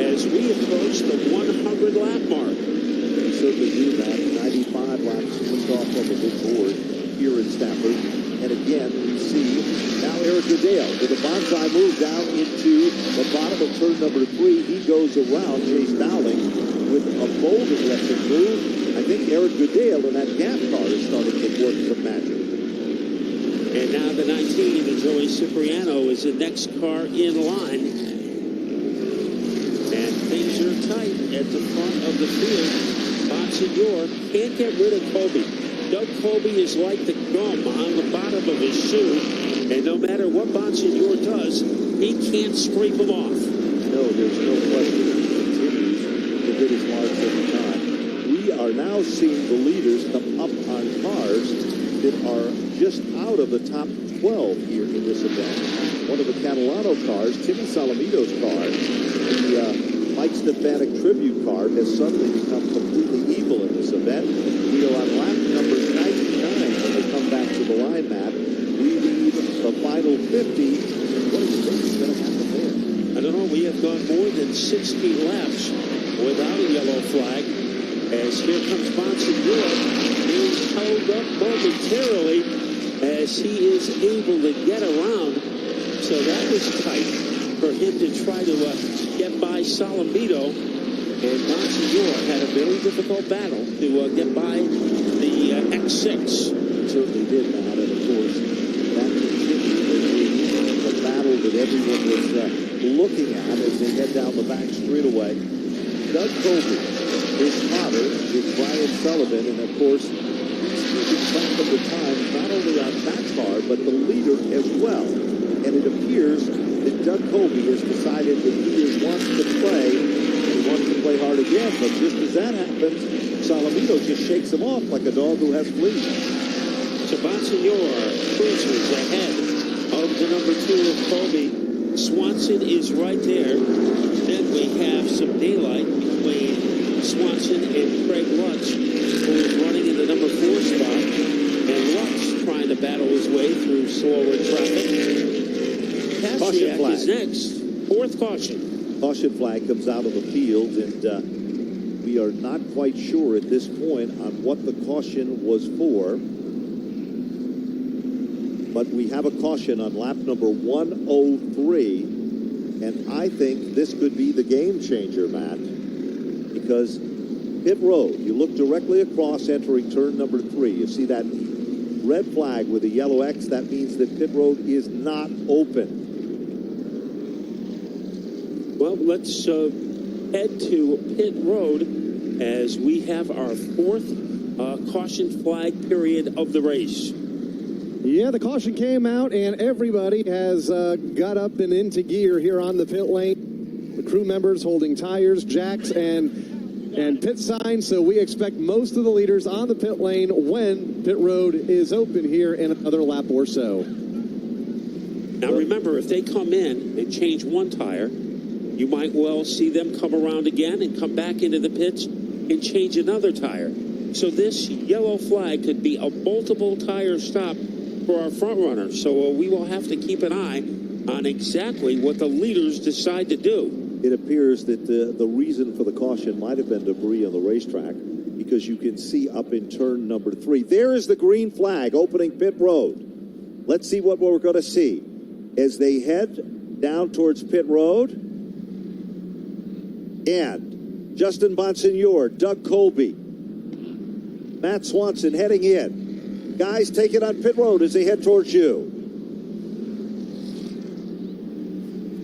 as we approach the 100 lap mark. They certainly do that. 95 laps pushed off on the big board here in Stafford. And again, we see now Eric Goodale with a bonsai move down into the bottom of turn number 3. He goes around Chase Dowling with a bold aggressive move. I think Eric Goodale in that gap car is starting to work some magic. And now the 19, the Joey Cipriano, is the next car in line. And things are tight at the front of the field. Bonsignor can't get rid of Colby. Doug Colby is like the gum on the bottom of his shoe. And no matter what Bonsignor does, he can't scrape him off. No, there's no question. He continues to hit his marks every time. We are now seeing the leaders come up on cars that are just out of the top 12 here in this event. One of the Catalano cars, Timmy Salamito's car, the Mike Stefanik tribute car, has suddenly become completely evil in this event. We are on lap number 99 when they come back to the line map. We lead the final 50. What do you think is going to happen there? I don't know. We have gone more than 60 laps without a yellow flag. As here comes Bonsignor, being held up momentarily as he is able to get around. So that was tight for him to try to get by Salamito. And Bonsignor had a very difficult battle to get by the X6. Certainly did, Matt, and of course, that continued the battle that everyone was looking at as they head down the back straightaway. Doug Colby, his father is Brian Sullivan, and of course, he's keeping track of the time not only on that car, but the leader as well. And it appears that Doug Colby has decided that he wants to play, and he wants to play hard again, but just as that happens, Salamito just shakes him off like a dog who has fleas. So Bonsignor cruises ahead of the number 2 of Colby. Swanson is right there. Then we have some daylight between Swanson and Craig Lutz, who is running in the number 4 spot. And Lutz trying to battle his way through slower traffic. Caution flag is next. 4th caution. Caution flag comes out of the field, and we are not quite sure at this point on what the caution was for. but we have a caution on lap number 103, and I think this could be the game changer, Matt, because pit road, you look directly across entering turn number 3. You see that red flag with a yellow X. That means that pit road is not open. Well, let's head to pit road as we have our fourth caution flag period of the race. Yeah, the caution came out, and everybody has got up and into gear here on the pit lane. The crew members holding tires, jacks, and pit signs, so we expect most of the leaders on the pit lane when pit road is open here in another lap or so. Now remember, if they come in and change one tire, you might well see them come around again and come back into the pits and change another tire. So this yellow flag could be a multiple tire stop for our front runner. So we will have to keep an eye on exactly what the leaders decide to do. It appears that the reason for the caution might have been debris on the racetrack, because you can see up in turn number 3. There is the green flag opening pit road. Let's see what we're going to see as they head down towards pit road. And Justin Bonsignor, Doug Colby, Matt Swanson heading in. Guys, take it on pit road as they head towards you.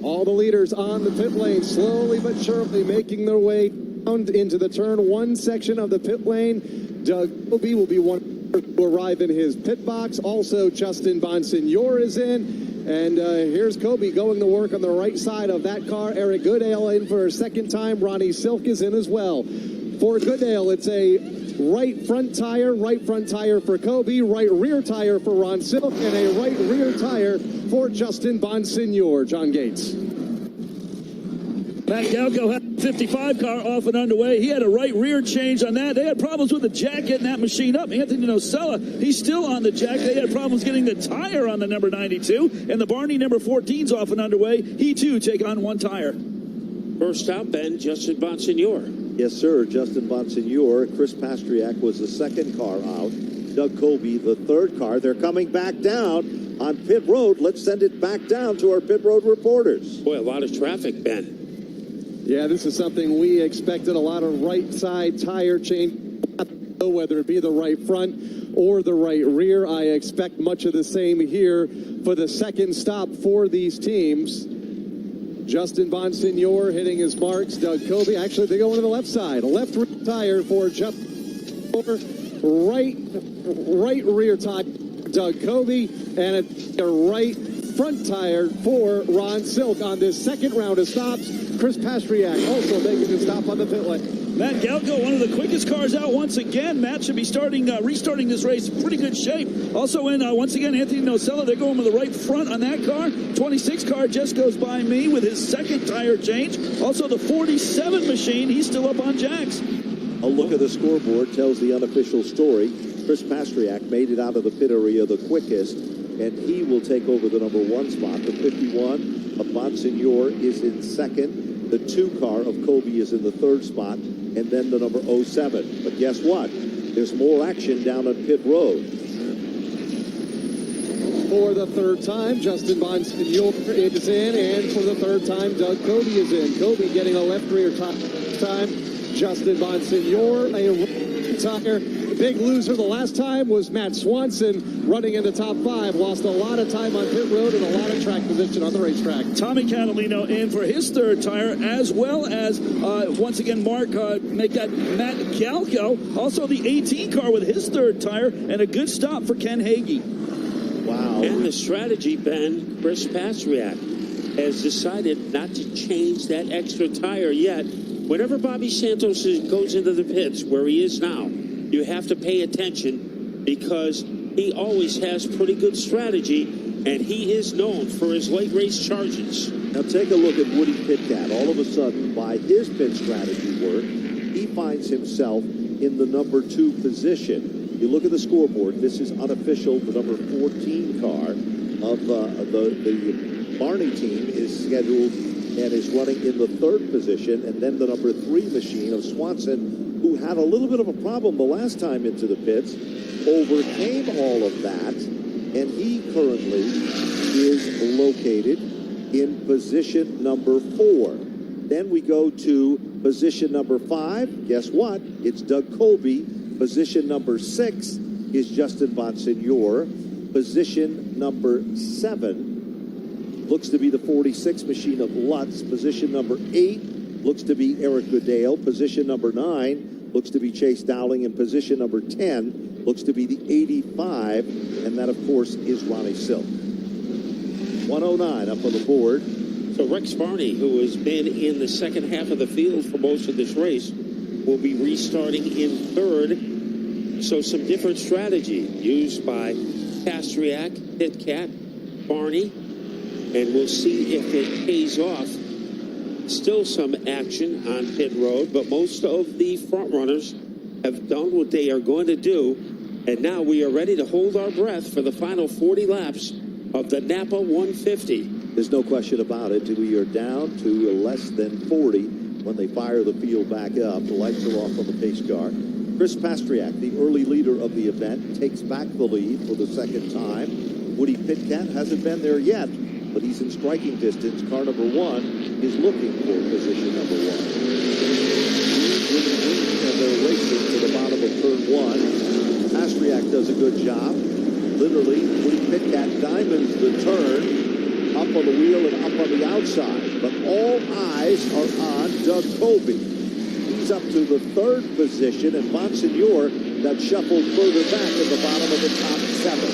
All the leaders on the pit lane slowly but surely making their way down into the turn 1 section of the pit lane. Doug Colby will be one to arrive in his pit box. Also, Justin Bonsignor is in. And here's Colby going to work on the right side of that car. Eric Goodale in for a second time. Ronnie Silk is in as well. For Goodale, it's a right front tire for Colby, right rear tire for Ron Silk, and a right rear tire for Justin Bonsignor. John Gates. Matt Galco had a 55 car off and underway. He had a right rear change on that. They had problems with the jack getting that machine up. Anthony Nocella, he's still on the jack. They had problems getting the tire on the number 92. And the Barney number 14's off and underway. He, too, take on one tire. First out, Ben, Justin Bonsignor. Yes, sir. Justin Bonsignor. Chris Pastriak was the second car out. Doug Colby, the third car. They're coming back down on pit road. Let's send it back down to our pit road reporters. Boy, a lot of traffic, Ben. Yeah, this is something we expected. A lot of right side tire change, whether it be the right front or the right rear. I expect much of the same here for the second stop for these teams. Justin Bonsignor hitting his marks. Doug Colby, actually they go into the left side. A left rear tire for Justin, right rear tire Doug Colby, and a right front tire for Ron Silk on this second round of stops. Chris Pastriak also making a stop on the pit lane. Matt Galco, one of the quickest cars out once again. Matt should be restarting this race in pretty good shape. Also in, once again, Anthony Nocella. They're going with the right front on that car. 26 car just goes by me with his second tire change. Also the 47 machine, he's still up on jacks. A look at the scoreboard tells the unofficial story. Chris Pastriak made it out of the pit area the quickest, and he will take over the number 1 spot. The 51 of Bonsignor is in second. The 2 car of Colby is in the 3rd spot, and then the number 07. But guess what? There's more action down on pit road. For the 3rd time, Justin Bonsignor is in, and for the 3rd time, Doug Colby is in. Colby getting a left rear time. Justin Bonsignor, a right tire. The big loser the last time was Matt Swanson, running in the top 5. Lost a lot of time on pit road and a lot of track position on the racetrack. Tommy Catalino in for his 3rd tire, as well as, once again, make that Matt Galco. Also the 18 car with his 3rd tire, and a good stop for Ken Hagee. Wow. And the strategy, Ben, Chris Pastriak has decided not to change that extra tire yet. Whenever Bobby Santos goes into the pits, where he is now, you have to pay attention because he always has pretty good strategy, and he is known for his late race charges. Now take a look at Woody Pitcat. All of a sudden, by his pit strategy work, he finds himself in the number 2 position. You look at the scoreboard. This is unofficial. The number 14 car of the Barney team is scheduled and is running in the 3rd position, and then the number 3 machine of Swanson, who had a little bit of a problem the last time into the pits, overcame all of that and he currently is located in position number 4. Then we go to position number 5. Guess what? It's Doug Colby. Position number 6 is Justin Bonsignore. Position number 7 looks to be the 46 machine of Lutz. Position number 8 looks to be Eric Goodale. Position number 9 looks to be Chase Dowling. And position number 10 looks to be the 85. And that, of course, is Ronnie Silk. 109 up on the board. So Rex Barney, who has been in the second half of the field for most of this race, will be restarting in third. So some different strategy used by Pastriak, Pitcat, Barney, and we'll see if it pays off. Still some action on pit road, but most of the front runners have done what they are going to do, and now we are ready to hold our breath for the final 40 laps of the Napa 150. There's no question about it. We are down to less than 40 when they fire the field back up. The lights are off on the pace car. Chris Pastriak, the early leader of the event, takes back the lead for the second time. Woody Pitcat hasn't been there yet, but he's in striking distance. Car number 1 is looking for position number 1. And they're racing to the bottom of turn 1. Pastriak does a good job. Literally, Woody Pitcat diamonds the turn, up on the wheel and up on the outside. But all eyes are on Doug Colby. He's up to the 3rd position, and Bonsignore got shuffled further back at the bottom of the top 7.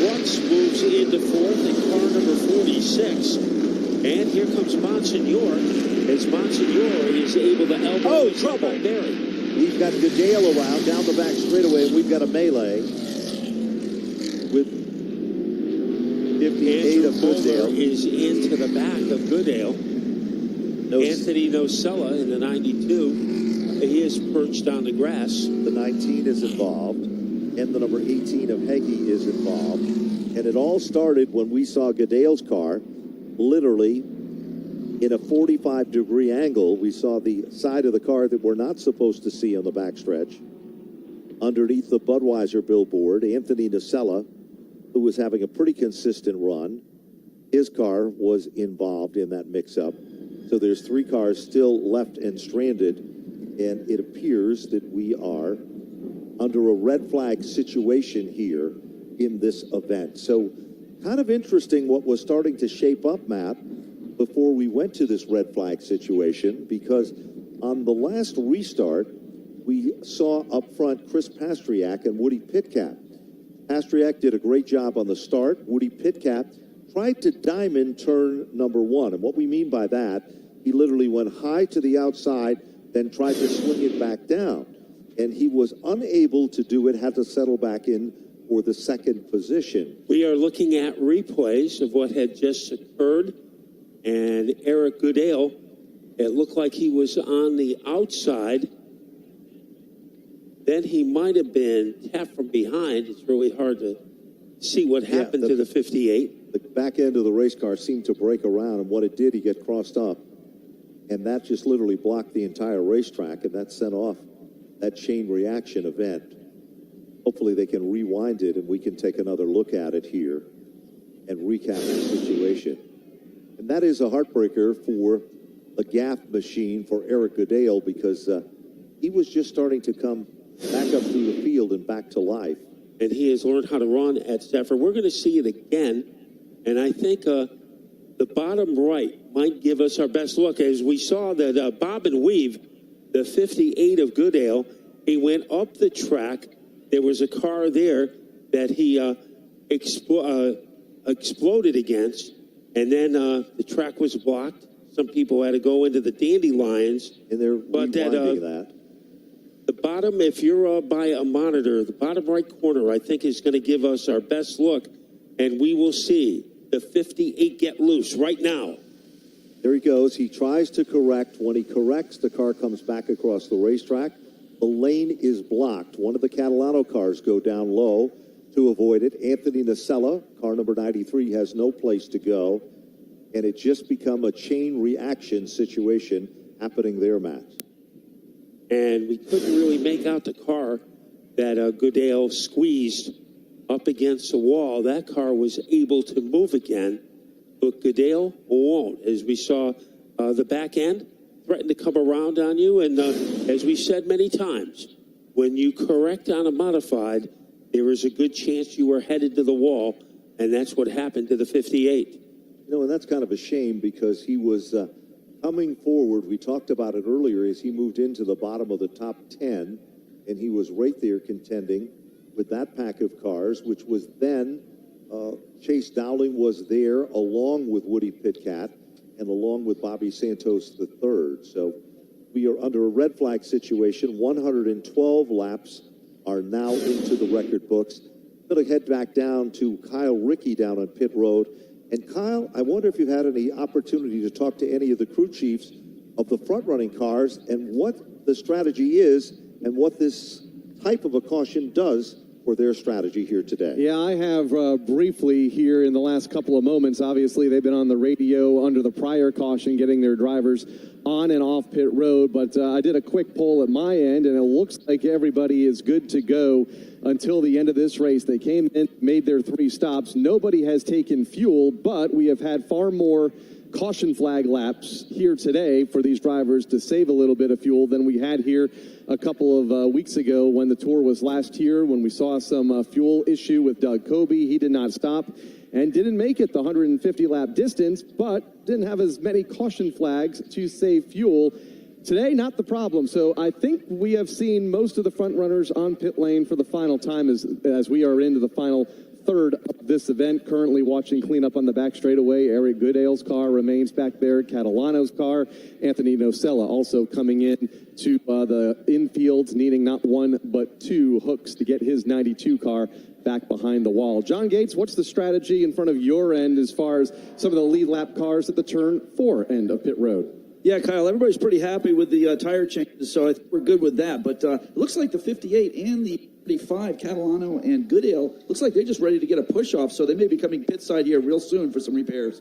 Lutz moves into 4th in car number 46. And here comes Bonsignore, as Bonsignore is able to elbow trouble. Barry. We've got Goodale around down the back straightaway, and we've got a melee with 58 of Goodale. Is into the back of Goodale. Anthony Nocella in the 92. He is perched on the grass. The 19 is involved, and the number 18 of Heggie is involved. And it all started when we saw Goodale's car literally in a 45-degree angle. We saw the side of the car that we're not supposed to see on the backstretch. Underneath the Budweiser billboard, Anthony Nocella, who was having a pretty consistent run, his car was involved in that mix-up. So there's 3 cars still left and stranded, and it appears that we are under a red flag situation here in this event. So kind of interesting what was starting to shape up, Matt, before we went to this red flag situation, because on the last restart, we saw up front Chris Pastriak and Woody Pitcat. Pastriak did a great job on the start. Woody Pitcat tried to diamond turn number 1. And what we mean by that, he literally went high to the outside, then tried to swing it back down. And he was unable to do it, had to settle back in for the 2nd position. We are looking at replays of what had just occurred. And Eric Goodale, it looked like he was on the outside. Then he might have been tapped from behind. It's really hard to see what happened to the 58. The back end of the race car seemed to break around, and what it did, he got crossed up. And that just literally blocked the entire racetrack, and that sent off that chain reaction event. Hopefully they can rewind it, and we can take another look at it here and recap the situation. And that is a heartbreaker for the GAF machine for Eric Goodale, because he was just starting to come back up through the field and back to life. And he has learned how to run at Stafford. We're going to see it again. And I think the bottom right might give us our best look. As we saw that Bob and Weave, the 58 of Goodale, he went up the track. There was a car there that he exploded against. And then the track was blocked. Some people had to go into the dandelions. And they're rewinding that. The bottom, if you're by a monitor, the bottom right corner, I think, is going to give us our best look. And we will see the 58 get loose right now. There he goes. He tries to correct. When he corrects, the car comes back across the racetrack. The lane is blocked. One of the Catalano cars go down low to avoid it. Anthony Nocella, car number 93, has no place to go. And it just become a chain reaction situation happening there, Matt. And we couldn't really make out the car that Goodale squeezed up against the wall, that car was able to move again. But Goodale won't. As we saw, the back end threatened to come around on you. And as we said many times, when you correct on a modified, there is a good chance you are headed to the wall. And that's what happened to the 58. You know, and that's kind of a shame because he was coming forward. We talked about it earlier as he moved into the bottom of the top 10, and he was right there contending with that pack of cars, which was then Chase Dowling was there along with Woody Pitkat and along with Bobby Santos III. So we are under a red flag situation. 112 laps are now into the record books. I'm going to head back down to Kyle Rickey down on pit road. And Kyle, I wonder if you had any opportunity to talk to any of the crew chiefs of the front-running cars and what the strategy is and what this type of a caution does for their strategy here today. Yeah, I have briefly here in the last couple of moments. Obviously, they've been on the radio under the prior caution, getting their drivers on and off pit road. But I did a quick poll at my end, and it looks like everybody is good to go until the end of this race. They came in, made their 3 stops. Nobody has taken fuel, but we have had far more caution flag laps here today for these drivers to save a little bit of fuel than we had here a couple of weeks ago when the tour was last here, when we saw some fuel issue with Doug Coby. He did not stop and didn't make it the 150 lap distance, but didn't have as many caution flags to save fuel. Today, not the problem. So I think we have seen most of the front runners on pit lane for the final time as we are into the final third of this event. Currently watching cleanup on the back straightaway. Eric Goodale's car remains back there. Catalano's car. Anthony Nocella also coming in to the infield, needing not 1 but 2 hooks to get his 92 car back behind the wall. John Gates, what's the strategy in front of your end as far as some of the lead lap cars at the turn 4 end of pit road? Yeah, Kyle, everybody's pretty happy with the tire changes, so I think we're good with that. But it looks like the 58 and the 35, Catalano and Goodale, looks like they're just ready to get a push-off, so they may be coming pit side here real soon for some repairs.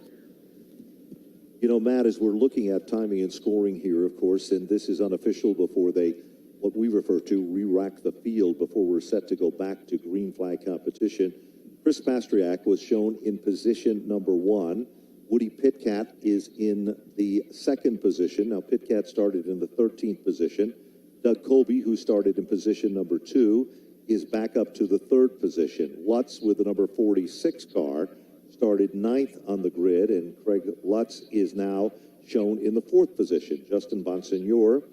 You know, Matt, as we're looking at timing and scoring here, of course, and this is unofficial before they, what we refer to, re-rack the field before we're set to go back to green flag competition. Chris Mastriak was shown in position number 1. Woody Pitkat is in the 2nd position. Now, Pitkat started in the 13th position. Doug Coby, who started in position number 2, is back up to the 3rd position. Lutz, with the number 46 car, started 9th on the grid, and Craig Lutz is now shown in the 4th position. Justin Bonsignor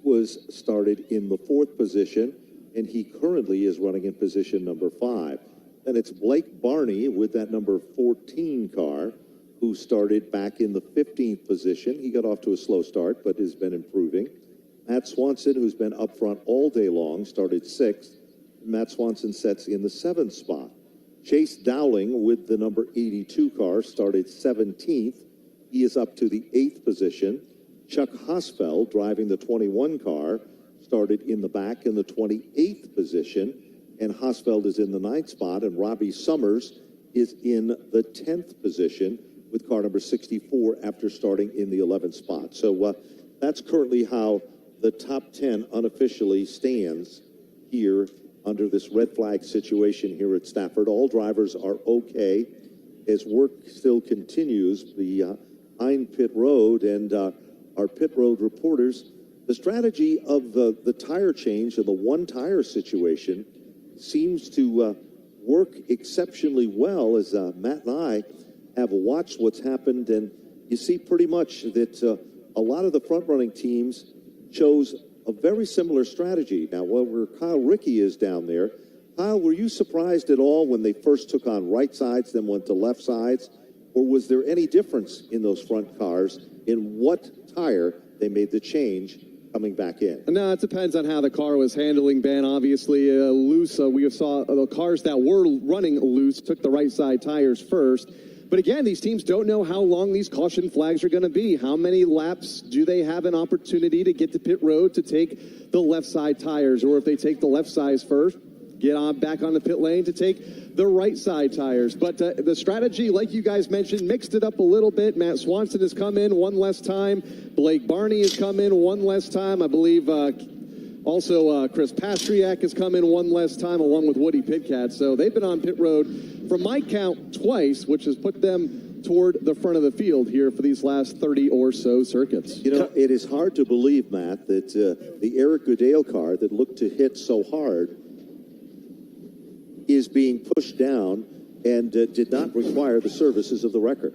was started in the 4th position, and he currently is running in position number 5. Then it's Blake Barney with that number 14 car, who started back in the 15th position. He got off to a slow start, but has been improving. Matt Swanson, who's been up front all day long, started 6th. Matt Swanson sets in the 7th spot. Chase Dowling with the number 82 car started 17th. He is up to the 8th position. Chuck Hosfeld, driving the 21 car, started in the back in the 28th position. And Hosfeld is in the 9th spot. And Robbie Summers is in the 10th position with car number 64 after starting in the 11th spot. So that's currently how the top 10 unofficially stands here under this red flag situation here at Stafford. All drivers are okay as work still continues behind pit road, and our pit road reporters, the strategy of the tire change and the one tire situation seems to work exceptionally well, as Matt and I have watched what's happened, and you see pretty much that a lot of the front-running teams chose a very similar strategy. Now, where Kyle Rickey is down there, Kyle, were you surprised at all when they first took on right sides, then went to left sides? Or was there any difference in those front cars in what tire they made the change coming back in? No, it depends on how the car was handling, Ben. Obviously, loose, we saw the cars that were running loose took the right side tires first. But again, these teams don't know how long these caution flags are going to be. How many laps do they have an opportunity to get to pit road to take the left side tires? Or if they take the left sides first, get on back on the pit lane to take the right side tires. But the strategy, like you guys mentioned, mixed it up a little bit. Matt Swanson has come in one less time. Blake Barney has come in one less time. I believe Also, Chris Pastriak has come in one last time along with Woody Pitcat. So they've been on pit road, from my count, twice, which has put them toward the front of the field here for these last 30 or so circuits. You know, it is hard to believe, Matt, that the Eric Goodale car that looked to hit so hard is being pushed down and did not require the services of the wrecker.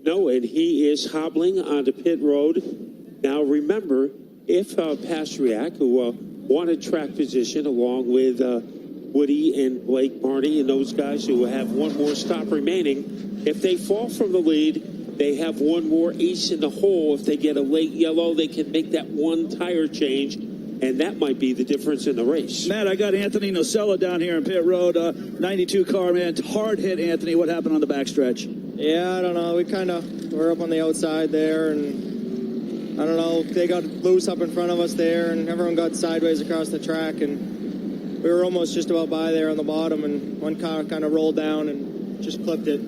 No, and he is hobbling onto pit road. Now, remember, if Pastriak, who wanted track position along with Woody and Blake Marty and those guys who have one more stop remaining, if they fall from the lead, they have one more ace in the hole. If they get a late yellow, they can make that one tire change, and that might be the difference in the race. Matt, I got Anthony Nocella down here in pit road, 92 car, man. Hard hit, Anthony. What happened on the backstretch? Yeah, I don't know. We're up on the outside there, and I don't know. They got loose up in front of us there, and everyone got sideways across the track, and we were almost just about by there on the bottom, and one car kind of rolled down and just clipped it.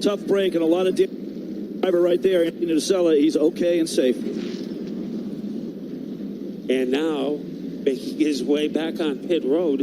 Tough break and a lot of driver right there, Anthony Nocella. He's okay and safe. And now, making his way back on pit road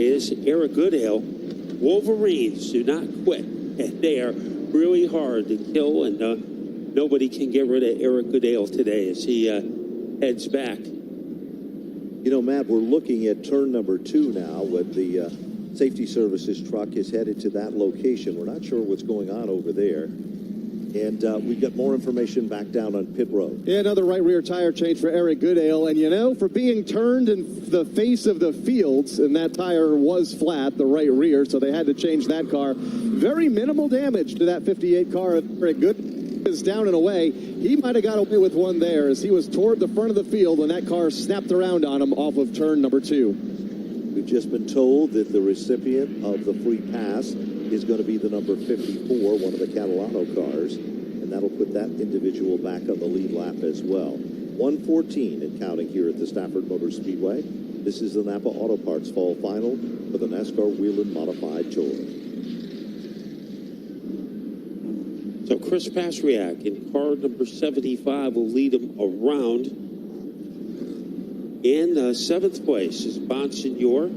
is Eric Goodale. Wolverines do not quit, and they are really hard to kill, and nobody can get rid of Eric Goodale today as he heads back. You know, Matt, we're looking at turn number 2 now when the safety services truck is headed to that location. We're not sure what's going on over there. And we've got more information back down on pit road. Yeah, another right rear tire change for Eric Goodale. And, you know, for being turned in the face of the fields, and that tire was flat, the right rear, so they had to change that car. Very minimal damage to that 58 car. Eric Goodale is down and away. He might have got away with one there as he was toward the front of the field when that car snapped around on him off of turn number 2. We've just been told that the recipient of the free pass is going to be the number 54, one of the Catalano cars, and that'll put that individual back on the lead lap as well. 1:14 and counting here at the Stafford Motor Speedway. This is the Napa Auto Parts Fall Final for the NASCAR Whelen Modified Tour. So Chris Pastriak in car number 75 will lead him around. In 7th place is Bonsignor.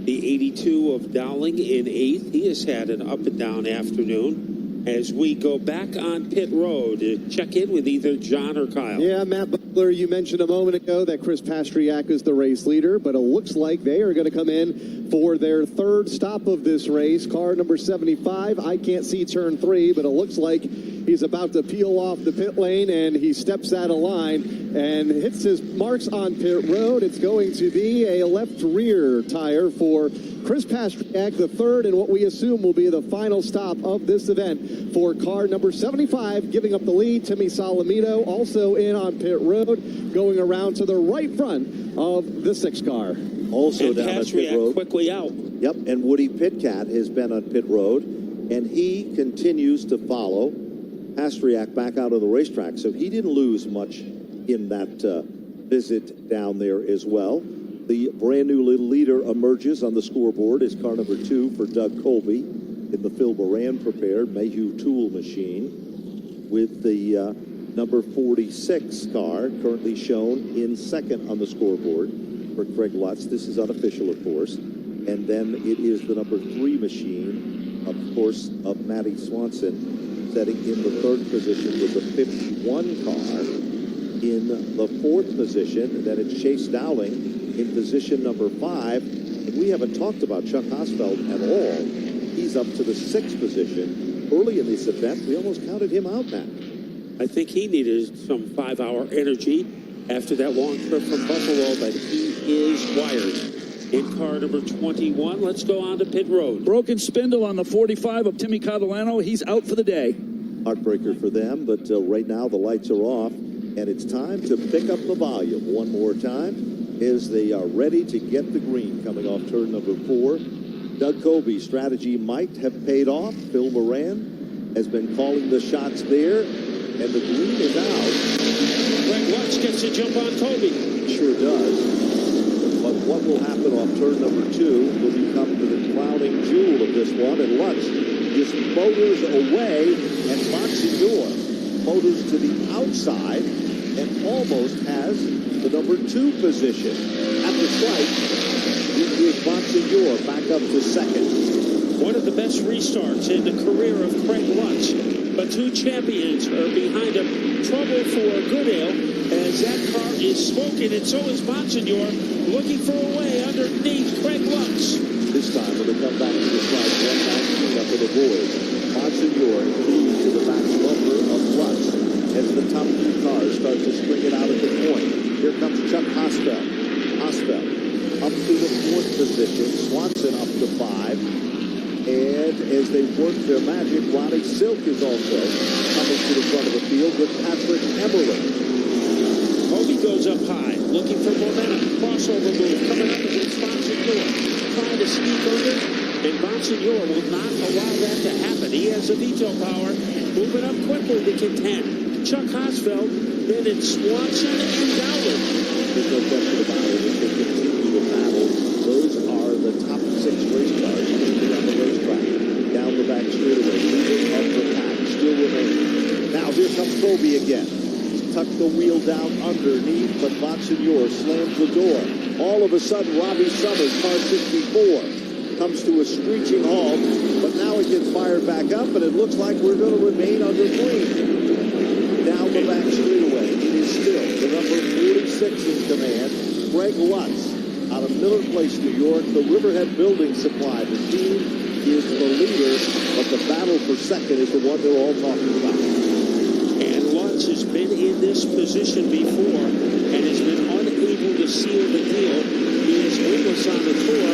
The 82 of Dowling in 8th. He has had an up and down afternoon. As we go back on pit road to check in with either John or Kyle. Yeah, Matt Butler, you mentioned a moment ago that Chris Pastriak is the race leader, but it looks like they are going to come in for their 3rd stop of this race. Car number 75. I can't see turn 3, but it looks like he's about to peel off the pit lane, and he steps out of line and hits his marks on pit road. It's going to be a left rear tire for Chris Pastriak, the 3rd, and what we assume will be the final stop of this event for car number 75, giving up the lead. Timmy Salamito also in on pit road, going around to the right front of the 6 car. Also and down on pit road. Quickly out. Yep, and Woody Pitcat has been on pit road, and he continues to follow Pastriak back out of the racetrack, so he didn't lose much in that visit down there as well. The brand new leader emerges on the scoreboard is car number 2 for Doug Colby in the Phil Moran prepared Mayhew tool machine, with the number 46 car currently shown in 2nd on the scoreboard for Craig Lutz. This is unofficial, of course. And then it is the number 3 machine, of course, of Matty Swanson, setting in the 3rd position with the 51 car. In the 4th position, and then it's Chase Dowling in position number 5. And we haven't talked about Chuck Hosfeld at all. He's up to the 6th position. Early in this event, we almost counted him out, Matt. I think he needed some 5-hour energy after that long trip from Buffalo, but he is wired. In car number 21, let's go on to pit road. Broken spindle on the 45 of Timmy Catalano. He's out for the day. Heartbreaker for them, but right now the lights are off, and it's time to pick up the volume one more time as they are ready to get the green coming off turn number 4. Doug Colby's strategy might have paid off. Phil Moran has been calling the shots there, and the green is out. Greg Lutz gets a jump on Colby. Sure does. But what will happen off turn number 2 will become the crowning jewel of this one, and Lutz just motors away, and Bonsignor motors to the outside and almost has the number 2 position. At the stripe, it is Bonsignor back up to second. One of the best restarts in the career of Craig Lutz. But 2 champions are behind him. Trouble for Goodale as that car is smoking, and so is Bonsignor looking for a way underneath Craig Lutz. This time, when they come back to the slide, 119 up for the boys. Bonsignor moves to the back bumper of Lutz as the top 2 cars start to string it out at the point. Here comes Chuck Hospel. Hospel up to the 4th position. Swanson up to 5. And as they work their magic, Ronnie Silk is also coming to the front of the field with Patrick Emerling. Kobe goes up high, looking for momentum. Crossover move coming up against Bonsignor. Trying to sneak under, and Bonsignor will not allow that to happen. He has the veto power, moving up quickly to contend. Chuck Hosfeld, then it's Swanson and Dowling. There's no question about it. As they continue to battle, those are the top 6 race cars on the racetrack. Down the back straightaway, leader of the pack, still remaining. Now here comes Kobe again. He's tucked the wheel down underneath, but Bonsignor slams the door. All of a sudden, Robbie Summers, car 64, comes to a screeching halt, but now it gets fired back up, and it looks like we're going to remain under green. Down the back straightaway, it is still the number 46 in command, Greg Lutz, out of Miller Place, New York, the Riverhead Building Supply. The team is the leader, but the battle for second is the one they're all talking about. And Lutz has been in this position before and has been unable to seal the deal. He is winless on the tour.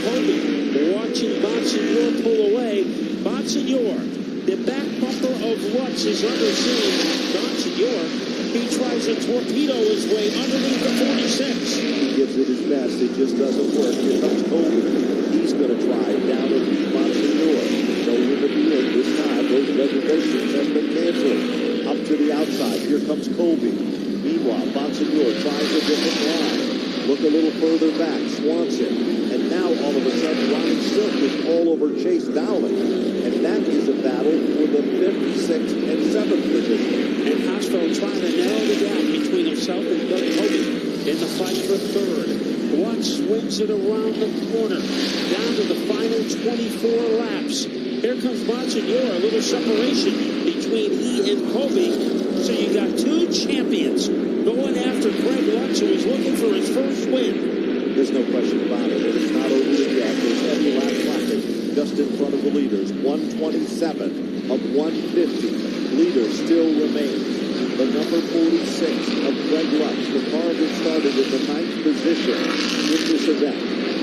Kobe watching Bonsignor pull away. Bonsignor, the back bumper of Lutz is under siege. Bonsignor, he tries to torpedo his way underneath the 46. He gives it his best. It just doesn't work. Here comes Kobe. He's going to try down to beat Bonsignor. No win at the end this time. Those reservations have been canceled. Up to the outside. Here comes Kobe. Meanwhile, Bonsignor tries a different line. Look a little further back. Swanson. And now, all of a sudden, Ronnie Silk is all over Chase Dowling. And that is a battle for the 5th, 6th, and 7th position. And Hosfeld trying to narrow the gap between himself and Doug Kobe in the fight for 3rd. Lutz swings it around the corner, down to the final 24 laps. Here comes Bonsignor, a little separation between he and Kobe. So you got 2 champions going after Greg Lutz, who is looking for his first win. There's no question about it. It's not over yet. There's heavy lap traffic just in front of the leaders. 127 of 150. Leaders still remain. The number 46 of Greg Lutz, the car that started in the 9th position in this event.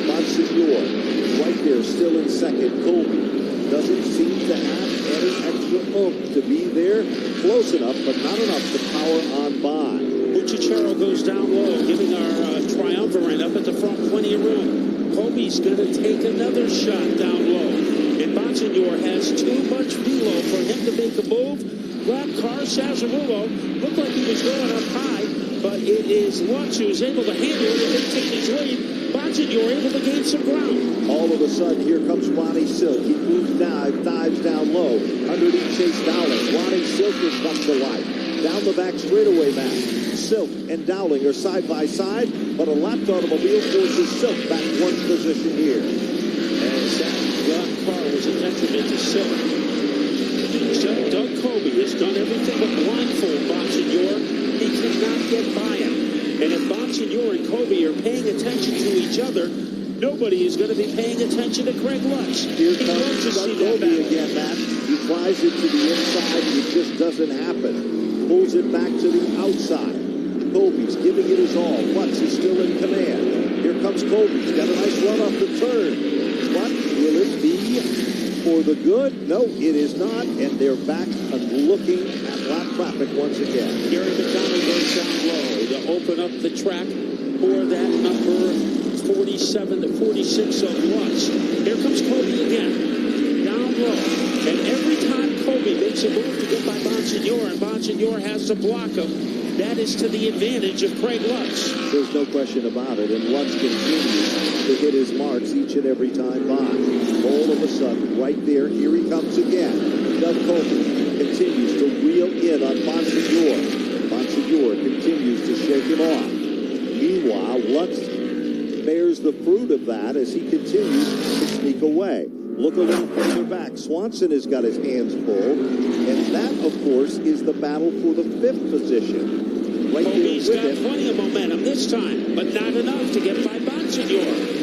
Bonsignor, right there, still in second. Colby doesn't seem to have any extra oomph to be there. Close enough, but not enough to power on by. Buccichero goes down low, giving our triumvirate up at the front plenty of room. Kobe's going to take another shot down low. And Bonsignor has too much velo for him to make a move. Lap car, Sazzarulo looked like he was going up high, but it is Lutz who's able to handle it and maintain his lead. Bonsignor able to gain some ground. All of a sudden, here comes Ronnie Silk. He moves dives down low underneath Chase Dowling. Ronnie Silk has come to life. Down the back straightaway, Matt. Silk and Dowling are side by side, but a lapped automobile forces Silk back 1 position here. As that car was a detriment to Silk. Doug Kobe has done everything but blindfold Bonsignor. He cannot get by him. And if Bonsignor and Kobe are paying attention to each other, nobody is going to be paying attention to Craig Lutz. Here comes Doug Kobe again, Matt. He tries it to the inside. It just doesn't happen. Pulls it back to the outside. Kobe's giving it his all. Lutz is still in command. Here comes Kobe. He's got a nice run off the turn. But will it be for the good? No, it is not. And they're back and looking at lap traffic once again. Gary McDonald goes down low to open up the track for that number 47 to 46 of Lutz. Here comes Kobe again. Down low. And every time Kobe makes a move to get by Bonsignor and Bonsignor has to block him, that is to the advantage of Craig Lutz. There's no question about it. And Lutz continues to hit his marks each and every time by. All of a sudden, right there, here he comes again. Doug Kobe continues to reel in on Bonsignor. Bonsignore continues to shake him off. Meanwhile, Lutz bears the fruit of that as he continues to sneak away. Look a little further back. Swanson has got his hands full, and that, of course, is the battle for the 5th position. Right there He's with got him. plenty of momentum this time, but not enough to get by Bonsignore.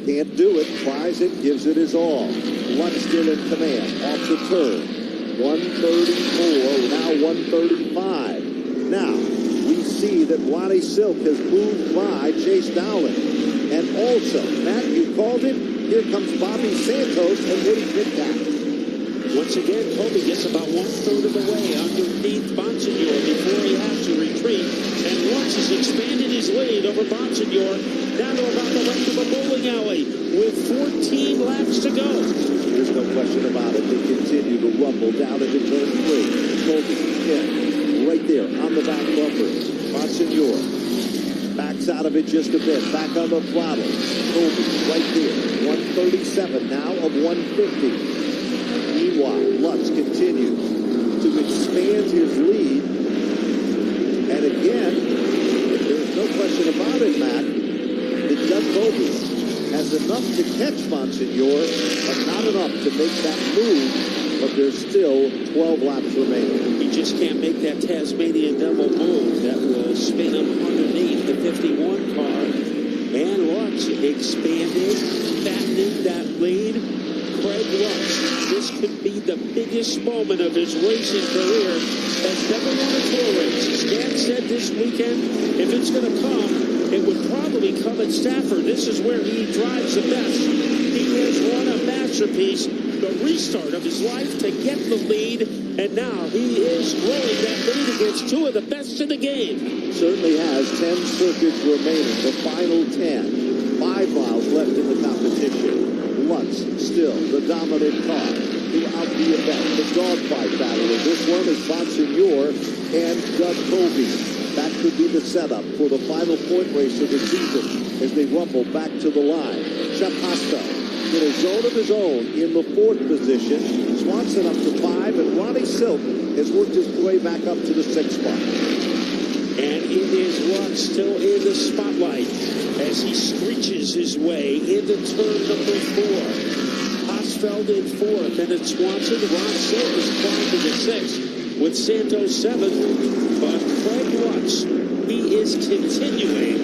Can't do it. Tries it, gives it his all. Lutz still in command. Off the turn. 134, now 135. Now, we see that Ronnie Silk has moved by Chase Dowling. And also, Matt, you called it. Here comes Bobby Santos and Woody Pitcock. Once again, Kobe gets about 1/3 of the way underneath Bonsignore before he has to retreat. And Lutz has expanded his lead over Bonsignore down to about the length of a bowling alley with 14 laps to go. There's no question about it. They continue to rumble down into turn 3. Kobe, right there on the back bumper. Bonsignore backs out of it just a bit. Back on the throttle. Kobe right there. 137 now of 150. Meanwhile, Lutz continues to expand his lead. And again, there's no question about it, Matt, that Doug Kobe has enough to catch Bonsignore, but not enough to make that move. But there's still 12 laps remaining. He just can't make that Tasmanian Devil move that will spin him underneath the 51 car. And Lutz expanded, fattening that lead. Craig Lutz, this could be the biggest moment of his racing career. Has never won a tour race. His dad said this weekend, if it's going to come, it would probably come at Stafford. This is where he drives the best. He has won a masterpiece, the restart of his life to get the lead, and now he is growing that lead against 2 of the best in the game. Certainly has 10 circuits remaining, the final 10. 5 miles left in the competition. Lutz still the dominant car throughout the event. The dogfight battle in this one is Bonsignore and Doug Kobe. That could be the setup for the final point race of the season as they rumble back to the line. Chuck Hostel in a zone of his own in the 4th position. Swanson up to 5, and Ronnie Silk has worked his way back up to the 6th spot. And it is Lutz still in the spotlight as he screeches his way into turn number 4. Hosfeld in 4th, and it's Swanson. Ron Silk is climbed to the 6th with Santos 7th. But Craig Lutz, he is continuing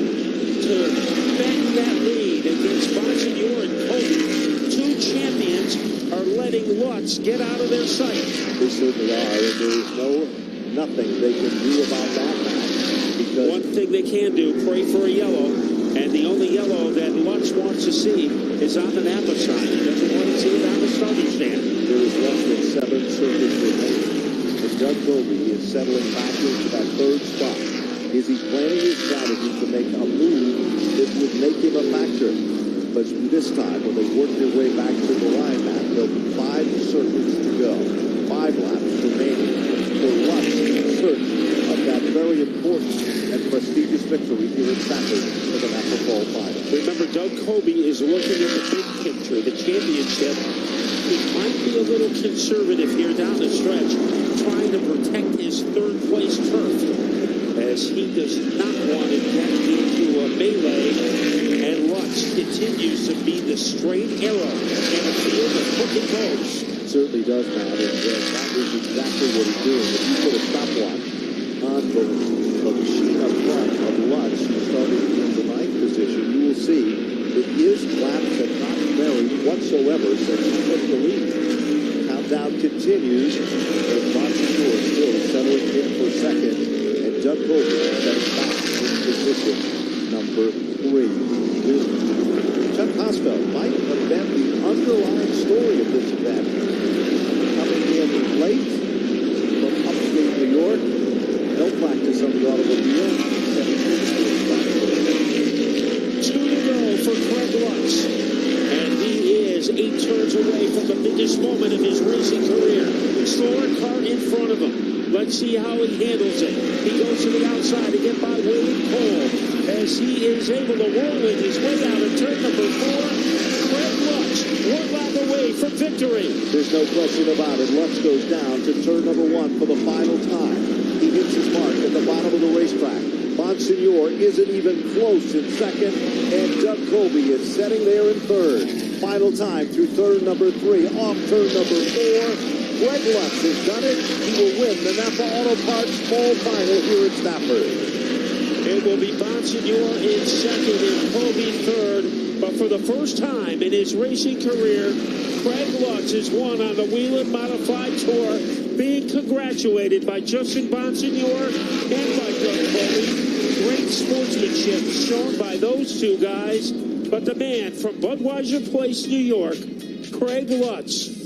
to bend that lead against Bonsignore and Kobe. 2 champions are letting Lutz get out of their sight. They certainly are, and there's nothing they can do about that now. Because one thing they can do, pray for a yellow, and the only yellow that Lutz wants to see is on the Napa side. He doesn't want to see it on the starting stand. there is less than 7 circuits remaining. And Doug Kobe is settling back into that 3rd spot. Is he planning his strategy to make a move that would make him a factor? But this time, when they work their way back to the line, Matt, there'll be 5 circuits to go. 5 laps remaining for Lutz in search of that very important and prestigious victory here at Stafford for the Napa Fall Final. Remember, Doug Kobe is looking at the big picture, the championship. He might be a little conservative here down the stretch, trying to protect his 3rd place turf, as he does not want to get into a melee. And Lutz continues to be the straight arrow in a field of crooked bows. Certainly does, Matt, and that is exactly what he's doing. If you put a stopwatch on the machine up front of Lutz, starting in the 9th position, you will see that his laps have not varied whatsoever since he took the lead. Countdown continues, as Bonsignore still settling in for 2nd, and Doug Kobe setting back in position number 3. Chuck Hosfeld might have been the underlying story of this event. Coming in late from upstate New York, no practice on the automobile. 2 to go for Craig Lutz, and he is 8 turns away from the biggest moment of his racing career. Slower car in front of him. Let's see how he handles it. He goes to the outside to get by Wade Cole as he is able to roll his way out of turn number 4. Craig Lutz, 1 lap away from victory. There's no question about it. Lutz goes down to turn number 1 for the final time. He hits his mark at the bottom of the racetrack. Bonsignor isn't even close in second, and Doug Colby is sitting there in third. Final time through turn number 3, off turn number 4. Greg Lutz has done it. He will win the Napa Auto Parts Fall Final here at Stafford. It will be Bonsignor in second and Colby third. But for the first time in his racing career, Craig Lutz has won on the Whelen Modified Tour, being congratulated by Justin Bonsignor and by Doug Colby. Great sportsmanship shown by those two guys. But the man from Budweiser Place, New York, Craig Lutz,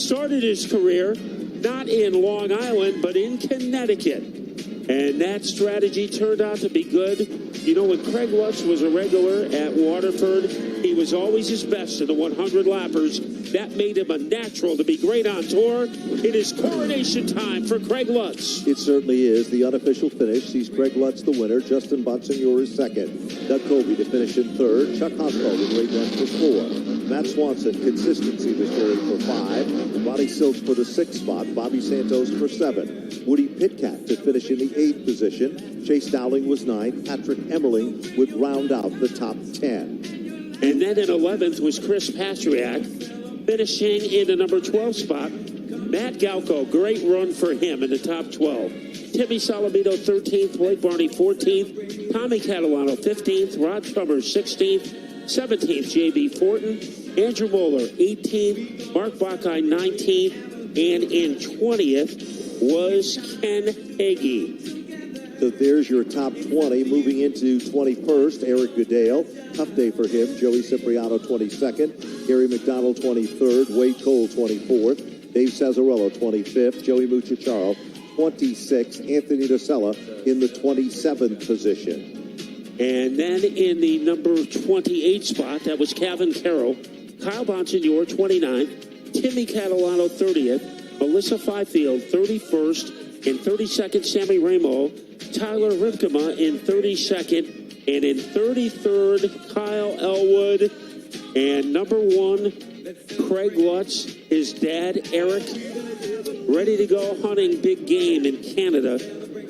started his career not in Long Island, but in Connecticut. And that strategy turned out to be good. You know, when Craig Lutz was a regular at Waterford, he was always his best in the 100 lappers. That made him a natural to be great on tour. It is coronation time for Craig Lutz. It certainly is. The unofficial finish sees Craig Lutz the winner. Justin Bonsignor is second. Doug Colby to finish in third. Chuck Hosfeld in Ray Dunn for 4. Matt Swanson, consistency this story for 5. Ronnie Silks for the 6th spot. Bobby Santos for 7. Woody Pitcat to finish in the 8th position. Chase Dowling was 9th. Patrick Emmerling would round out the top 10. And then in 11th was Chris Pastriak, finishing in the number 12 spot. Matt Galco, great run for him in the top 12. Timmy Salamito, 13th. Blake Barney, 14th. Tommy Catalano, 15th. Rod Summers, 16th. 17th, J.B. Fortin. Andrew Moeller, 18th. Mark Buckeye, 19th. And in 20th was Ken Hagee. So there's your top 20. Moving into 21st, Eric Goodale. Tough day for him. Joey Cipriano, 22nd. Gary McDonald, 23rd. Wade Cole, 24th. Dave Cesarello, 25th. Joey Mucciacciaro, 26th. Anthony Nocella in the 27th position. And then in the number 28 spot, that was Calvin Carroll. Kyle Bonsignor, 29th. Timmy Catalano, 30th. Melissa Fifield, 31st. In 32nd, Sammy Ramo. Tyler Ripkema in 32nd. And in 33rd, Kyle Elwood. And number 1, Craig Lutz, his dad, Eric, ready to go hunting big game in Canada.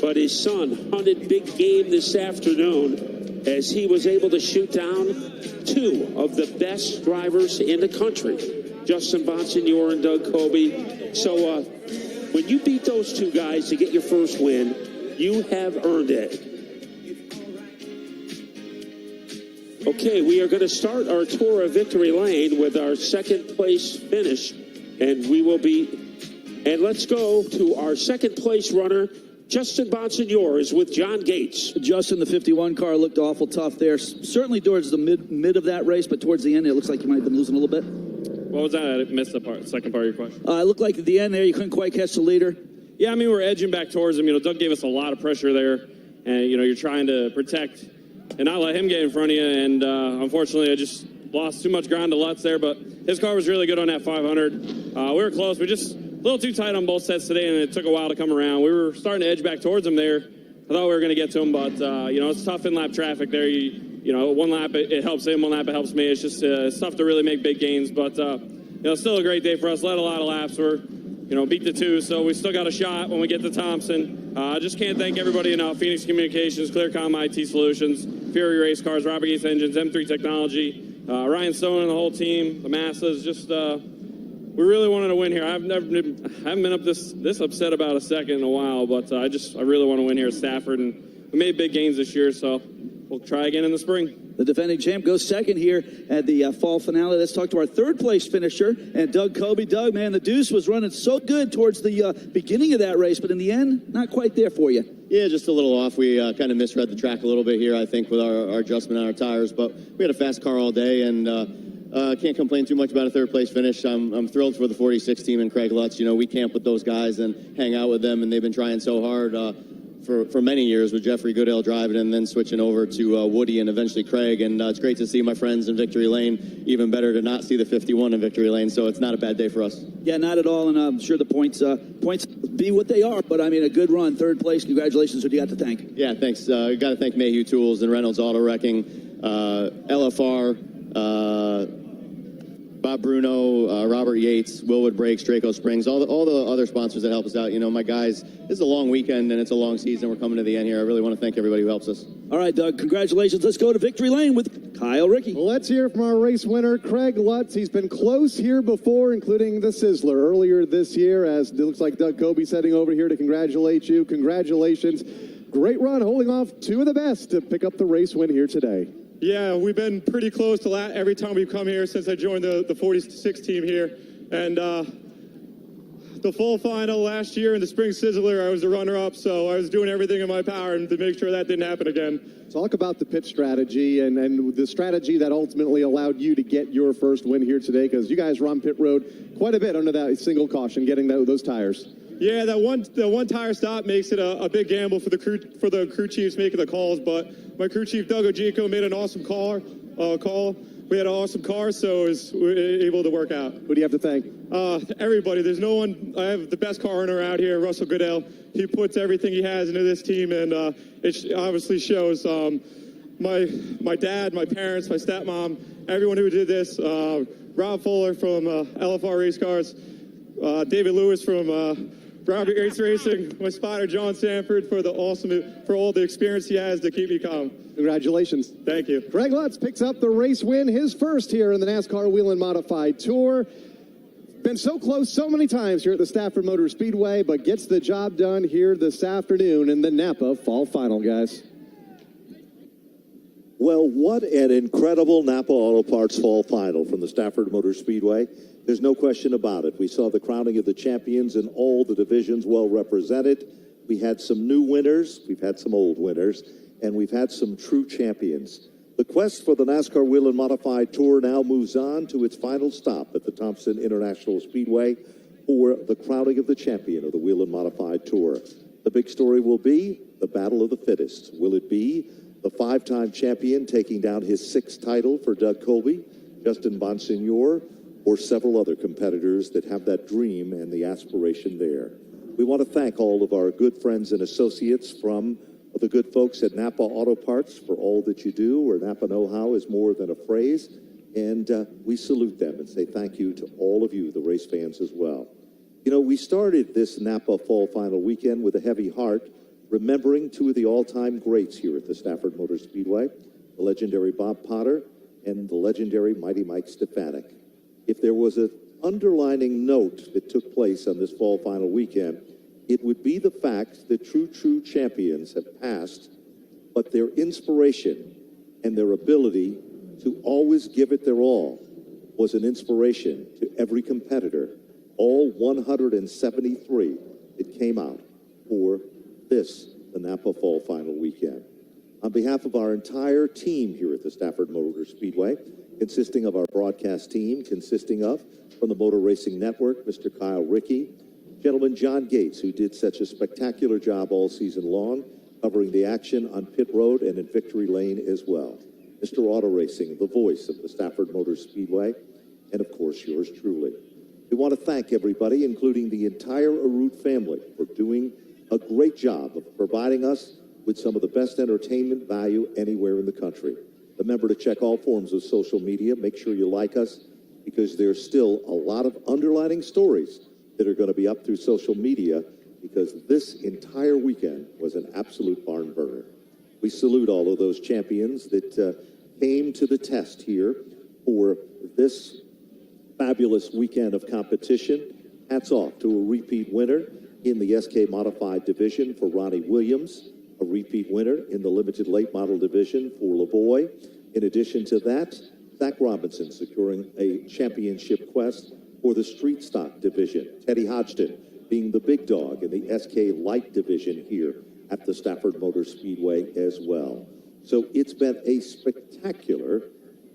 But his son hunted big game this afternoon as he was able to shoot down 2 of the best drivers in the country, Justin Bonsignor and Doug Colby. So when you beat those 2 guys to get your first win, you have earned it. Okay, we are going to start our tour of Victory Lane with our second place finish. And let's go to our second place runner. Justin Bonsignor is with John Gates. Justin, the 51 car looked awful tough there. Certainly towards the mid of that race, but towards the end, it looks like you might have been losing a little bit. What was that? I missed the second part of your question. It looked like at the end there, you couldn't quite catch the leader. Yeah, I mean, we're edging back towards him. You know, Doug gave us a lot of pressure there. And, you know, you're trying to protect and not let him get in front of you. And, unfortunately, I just lost too much ground to Lutz there. But his car was really good on that 500. We were close. We just a little too tight on both sets today, and it took a while to come around. We were starting to edge back towards him there. I thought we were going to get to him, but, you know, it's tough in-lap traffic there. You know, one lap it helps him, one lap it helps me. It's just it's tough to really make big gains, but, you know, still a great day for us. Led a lot of laps. We're, you know, beat the 2, so we still got a shot when we get to Thompson. I just can't thank everybody in Phoenix Communications, Clearcom IT Solutions, Fury Race Cars, Robert Gates Engines, M3 Technology, Ryan Stone and the whole team, the Massas, just... we really wanted to win here. I haven't been up this upset about a second in a while, but I really want to win here at Stafford, and we made big gains this year, so we'll try again in the spring. The defending champ goes second here at the fall finale. Let's talk to our third place finisher and Doug Colby. Doug, man, the Deuce was running so good towards the beginning of that race, but in the end, not quite there for you. Yeah, just a little off. We kind of misread the track a little bit here, I think, with our adjustment on our tires, but we had a fast car all day, and can't complain too much about a third-place finish. I'm thrilled for the 46 team and Craig Lutz. You know, we camp with those guys and hang out with them, and they've been trying so hard for many years with Jeffrey Goodale driving and then switching over to Woody and eventually Craig. And it's great to see my friends in Victory Lane. Even better to not see the 51 in Victory Lane, so it's not a bad day for us. Yeah, not at all, and I'm sure the points be what they are, but I mean, a good run, third place. Congratulations. Who do you got to thank? Yeah, thanks. Got to thank Mayhew Tools and Reynolds Auto Wrecking, LFR, Bob Bruno, Robert Yates, Willwood Brakes, Draco Springs, all the other sponsors that help us out. You know, my guys, this is a long weekend and it's a long season. We're coming to the end here. I really want to thank everybody who helps us. All right, Doug, congratulations. Let's go to Victory Lane with Kyle Rickey. Well, let's hear from our race winner, Craig Lutz. He's been close here before, including the Sizzler earlier this year, as it looks like Doug Kobe heading over here to congratulate you. Congratulations. Great run, holding off two of the best to pick up the race win here today. Yeah, we've been pretty close to every time we've come here since I joined the 46 team here. And the full final last year in the Spring Sizzler, I was the runner-up, so I was doing everything in my power to make sure that didn't happen again. Talk about the pit strategy and the strategy that ultimately allowed you to get your first win here today, because you guys were on pit road quite a bit under that single caution, getting those tires. Yeah, the one tire stop makes it a big gamble for the crew chiefs making the calls, but my crew chief Doug Ojico made an awesome call. We had an awesome car, so we were able to work out. Who do you have to thank? Everybody. There's no one. I have the best car owner out here, Russell Goodell. He puts everything he has into this team, and it obviously shows. My dad, my parents, my stepmom, everyone who did this. Rob Fuller from LFR Race Cars, David Lewis from Robert Yates Racing, my spotter John Sanford for all the experience he has to keep me calm. Congratulations. Thank you. Craig Lutz picks up the race win, his first here in the NASCAR Wheel and Modified Tour. Been so close so many times here at the Stafford Motor Speedway, but gets the job done here this afternoon in the Napa Fall Final, guys. Well, what an incredible Napa Auto Parts Fall Final from the Stafford Motor Speedway. There's no question about it. We saw the crowning of the champions in all the divisions well represented. We had some new winners, we've had some old winners, and we've had some true champions. The quest for the NASCAR Wheel and Modified Tour now moves on to its final stop at the Thompson International Speedway for the crowning of the champion of the Wheel and Modified Tour. The big story will be the battle of the fittest. Will it be the five-time champion taking down his sixth title for Doug Colby, Justin Bonsignor, or several other competitors that have that dream and the aspiration there? We want to thank all of our good friends and associates from the good folks at Napa Auto Parts for all that you do, where Napa know-how is more than a phrase, and we salute them and say thank you to all of you, the race fans, as well. You know, we started this Napa Fall Final weekend with a heavy heart, remembering two of the all-time greats here at the Stafford Motor Speedway, the legendary Bob Potter and the legendary Mighty Mike Stefanik. If there was an underlining note that took place on this Fall Final weekend, it would be the fact that true champions have passed, but their inspiration and their ability to always give it their all was an inspiration to every competitor, all 173 that came out for the Napa Fall Final weekend. On behalf of our entire team here at the Stafford Motor Speedway, consisting of our broadcast team, consisting of, from the Motor Racing Network, Mr. Kyle Rickey, gentleman John Gates, who did such a spectacular job all season long, covering the action on pit road and in victory lane as well. Mr. Auto Racing, the voice of the Stafford Motor Speedway, and of course yours truly. We want to thank everybody, including the entire Arute family, for doing a great job of providing us with some of the best entertainment value anywhere in the country. Remember to check all forms of social media. Make sure you like us, because there's still a lot of underlining stories that are going to be up through social media, because this entire weekend was an absolute barn burner. We salute all of those champions that came to the test here for this fabulous weekend of competition. Hats off to a repeat winner in the SK Modified division for Ronnie Williams, a repeat winner in the Limited Late Model division for Lavoie. In addition to that, Zach Robinson securing a championship quest for the Street Stock division. Teddy Hodgson being the big dog in the SK Light division here at the Stafford Motor Speedway as well. So it's been a spectacular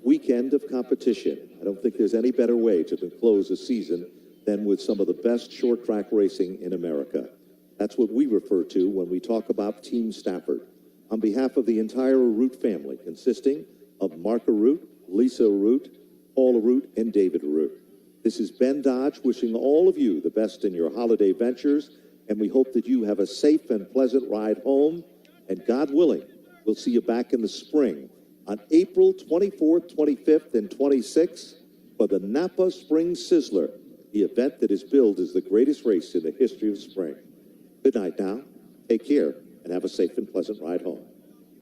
weekend of competition. I don't think there's any better way to close a season than with some of the best short track racing in America. That's what we refer to when we talk about Team Stafford. On behalf of the entire Arute family, consisting of Mark Arute, Lisa Arute, Paul Arute, and David Arute, this is Ben Dodge wishing all of you the best in your holiday ventures, and we hope that you have a safe and pleasant ride home, and God willing, we'll see you back in the spring on April 24th, 25th, and 26th for the Napa Spring Sizzler, the event that is billed as the greatest race in the history of spring. Good night now. Take care and have a safe and pleasant ride home.